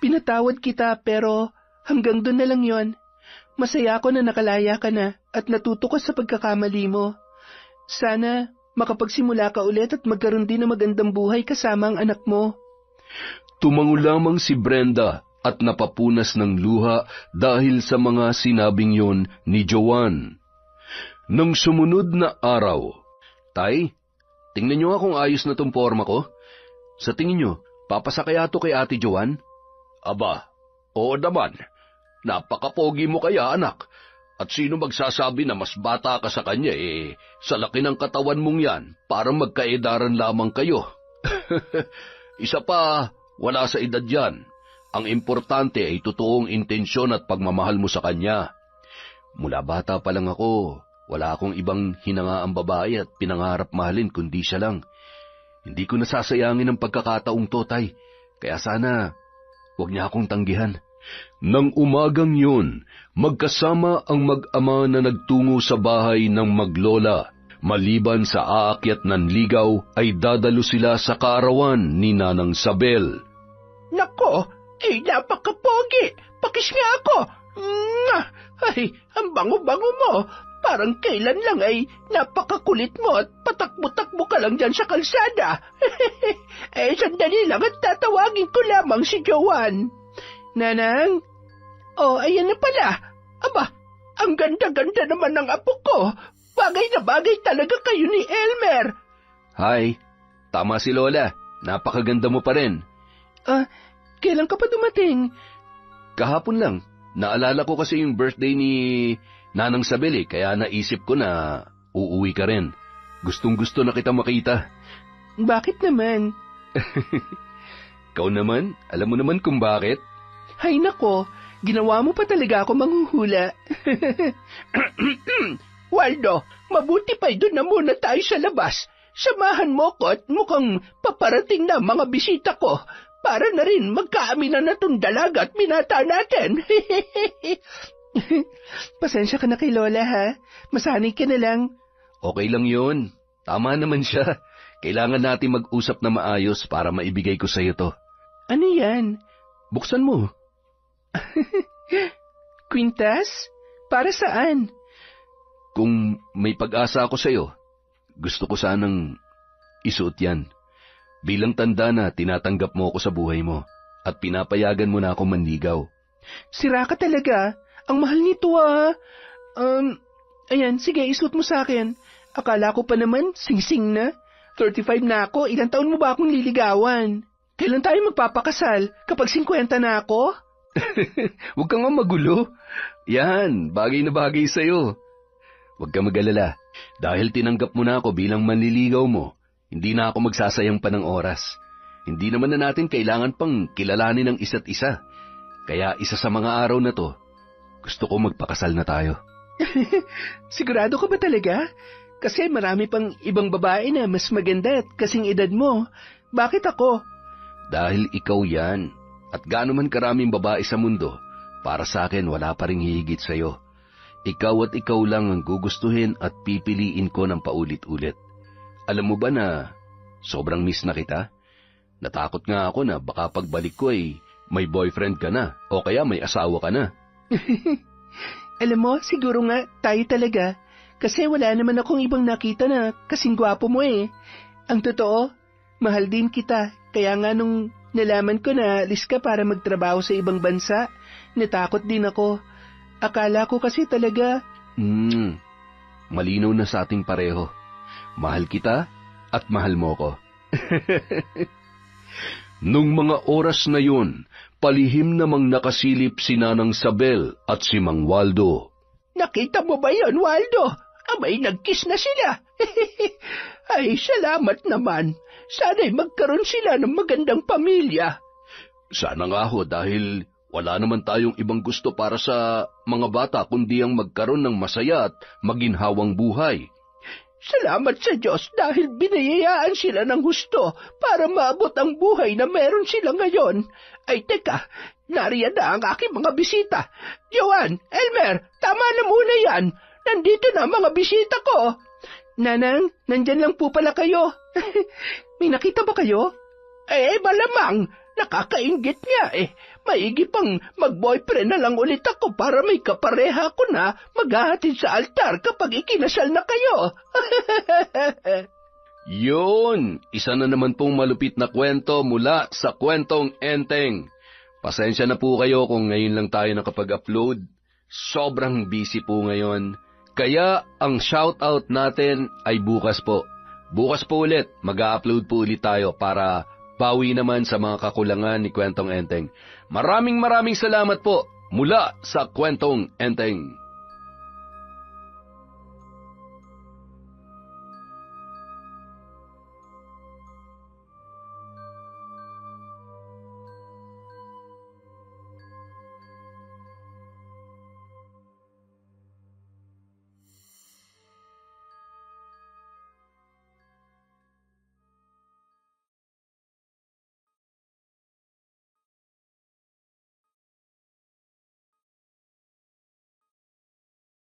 Pinatawad kita pero hanggang doon na lang yon. Masaya ako na nakalaya ka na at natuto ka sa pagkakamali mo. Sana makapagsimula ka ulit at magkaroon din ng magandang buhay kasama ang anak mo. Tumango lamang si Brenda at napapunas ng luha dahil sa mga sinabing yon ni Joan. Nang sumunod na araw, Tay, tingnan niyo nga kung ayos na tong forma ko. Sa tingin niyo, papasa kaya to kay Ate Joan? Aba, oo naman. Napakapogi mo kaya, anak. At sino magsasabi na mas bata ka sa kanya, sa laki ng katawan mong yan, parang magkaedaran lamang kayo. Isa pa, wala sa edad yan. Ang importante ay totoong intensyon at pagmamahal mo sa kanya. Mula bata pa lang ako, wala akong ibang hinangaang babae at pinangarap mahalin kundi siya lang. Hindi ko nasasayangin ang pagkakataong to, Tay. Kaya sana, huwag niya akong tanggihan. Nang umagang yun, magkasama ang mag-ama na nagtungo sa bahay ng maglola. Maliban sa aakyat ng ligaw, ay dadalo sila sa kaarawan ni Nanang Sabel. Nako, napakapogi! Pakis nga ako! Ay, ang bango-bango mo! Parang kailan lang ay napakakulit mo at patakbo-takbo ka lang dyan sa kalsada. Sandali lang at tatawagin ko lamang si Joan. Nanang? Ayan na pala. Aba, ang ganda-ganda naman ng apo ko. Bagay na bagay talaga kayo ni Elmer. Hi, tama si Lola. Napakaganda mo pa rin. Kailan ka pa dumating? Kahapon lang. Naalala ko kasi yung birthday ni Nanang Sabel, kaya naisip ko na uuwi ka rin. Gustong-gusto na kita makita. Bakit naman? Ikaw naman, alam mo naman kung bakit. Hay nako, ginawa mo pa talaga ako manghuhula. Waldo, mabuti pa doon na muna tayo sa labas. Samahan mo ko at mukhang paparating na mga bisita ko para na rin magkaaminan na itong dalaga at binata natin. Pasensya ka na kay Lola, ha? Masanay ka na lang. Okay lang yun. Tama naman siya. Kailangan natin mag-usap na maayos para maibigay ko sa iyo to. Ano yan? Buksan mo. Kwintas? Para saan? Kung may pag-asa ako sa iyo, gusto ko sanang isuot yan. Bilang tanda na tinatanggap mo ako sa buhay mo at pinapayagan mo na ako manligaw. Sira ka talaga. Ang mahal nito, ayan, sige, isuot mo sa akin. Akala ko pa naman, sing-sing na. 35 na ako, ilang taon mo ba akong liligawan? Kailan tayo magpapakasal? Kapag 50 na ako? Huwag kang magulo. Yan, bagay na bagay sa'yo. Huwag kang mag-alala. Dahil tinanggap mo na ako bilang manliligaw mo, hindi na ako magsasayang pa ng oras. Hindi naman na natin kailangan pang kilalanin ang isa't isa. Kaya isa sa mga araw na to, gusto ko magpakasal na tayo. Sigurado ka ba talaga? Kasi marami pang ibang babae na mas maganda at kasing edad mo. Bakit ako? Dahil ikaw yan. At gaano man karaming babae sa mundo, para sa akin wala pa ring hihigit sa'yo. Ikaw at ikaw lang ang gugustuhin at pipiliin ko ng paulit-ulit. Alam mo ba na sobrang miss na kita? Natakot nga ako na baka pagbalik ko ay may boyfriend ka na o kaya may asawa ka na. Alam mo, siguro nga tayo talaga. Kasi wala naman akong ibang nakita na kasing gwapo mo eh. Ang totoo, mahal din kita. Kaya nga nung nalaman ko na alis ka para magtrabaho sa ibang bansa, natakot din ako. Akala ko kasi talaga... Malinaw na sa ating pareho. Mahal kita at mahal mo ko. Nung mga oras na yun, palihim namang nakasilip si Nanang Sabel at si Mang Waldo. Nakita mo ba yon, Waldo? Abay, nag-kiss na sila. Ay, salamat naman. Sana'y magkaroon sila ng magandang pamilya. Sana nga ho, dahil wala naman tayong ibang gusto para sa mga bata kundi ang magkaroon ng masaya at maginhawang buhay. Salamat sa Diyos dahil binayayaan sila ng husto para maabot ang buhay na meron sila ngayon. Ay teka, nariyan na ang aking mga bisita. Joan, Elmer, tama na muna yan. Nandito na ang mga bisita ko. Nanang, nandyan lang po pala kayo. May nakita ba kayo? Malamang. Nakakaingit nga eh. Maigi pang mag-boyfriend na lang ulit ako para may kapareha ko na maghahatid sa altar kapag ikinasal na kayo. Yun! Isa na naman pong malupit na kwento mula sa Kwentong Enteng. Pasensya na po kayo kung ngayon lang tayo nakapag-upload. Sobrang busy po ngayon. Kaya ang shoutout natin ay bukas po. Bukas po ulit, mag-upload po ulit tayo para bawi naman sa mga kakulangan ni Kwentong Enteng. Maraming salamat po mula sa Kwentong Enteng.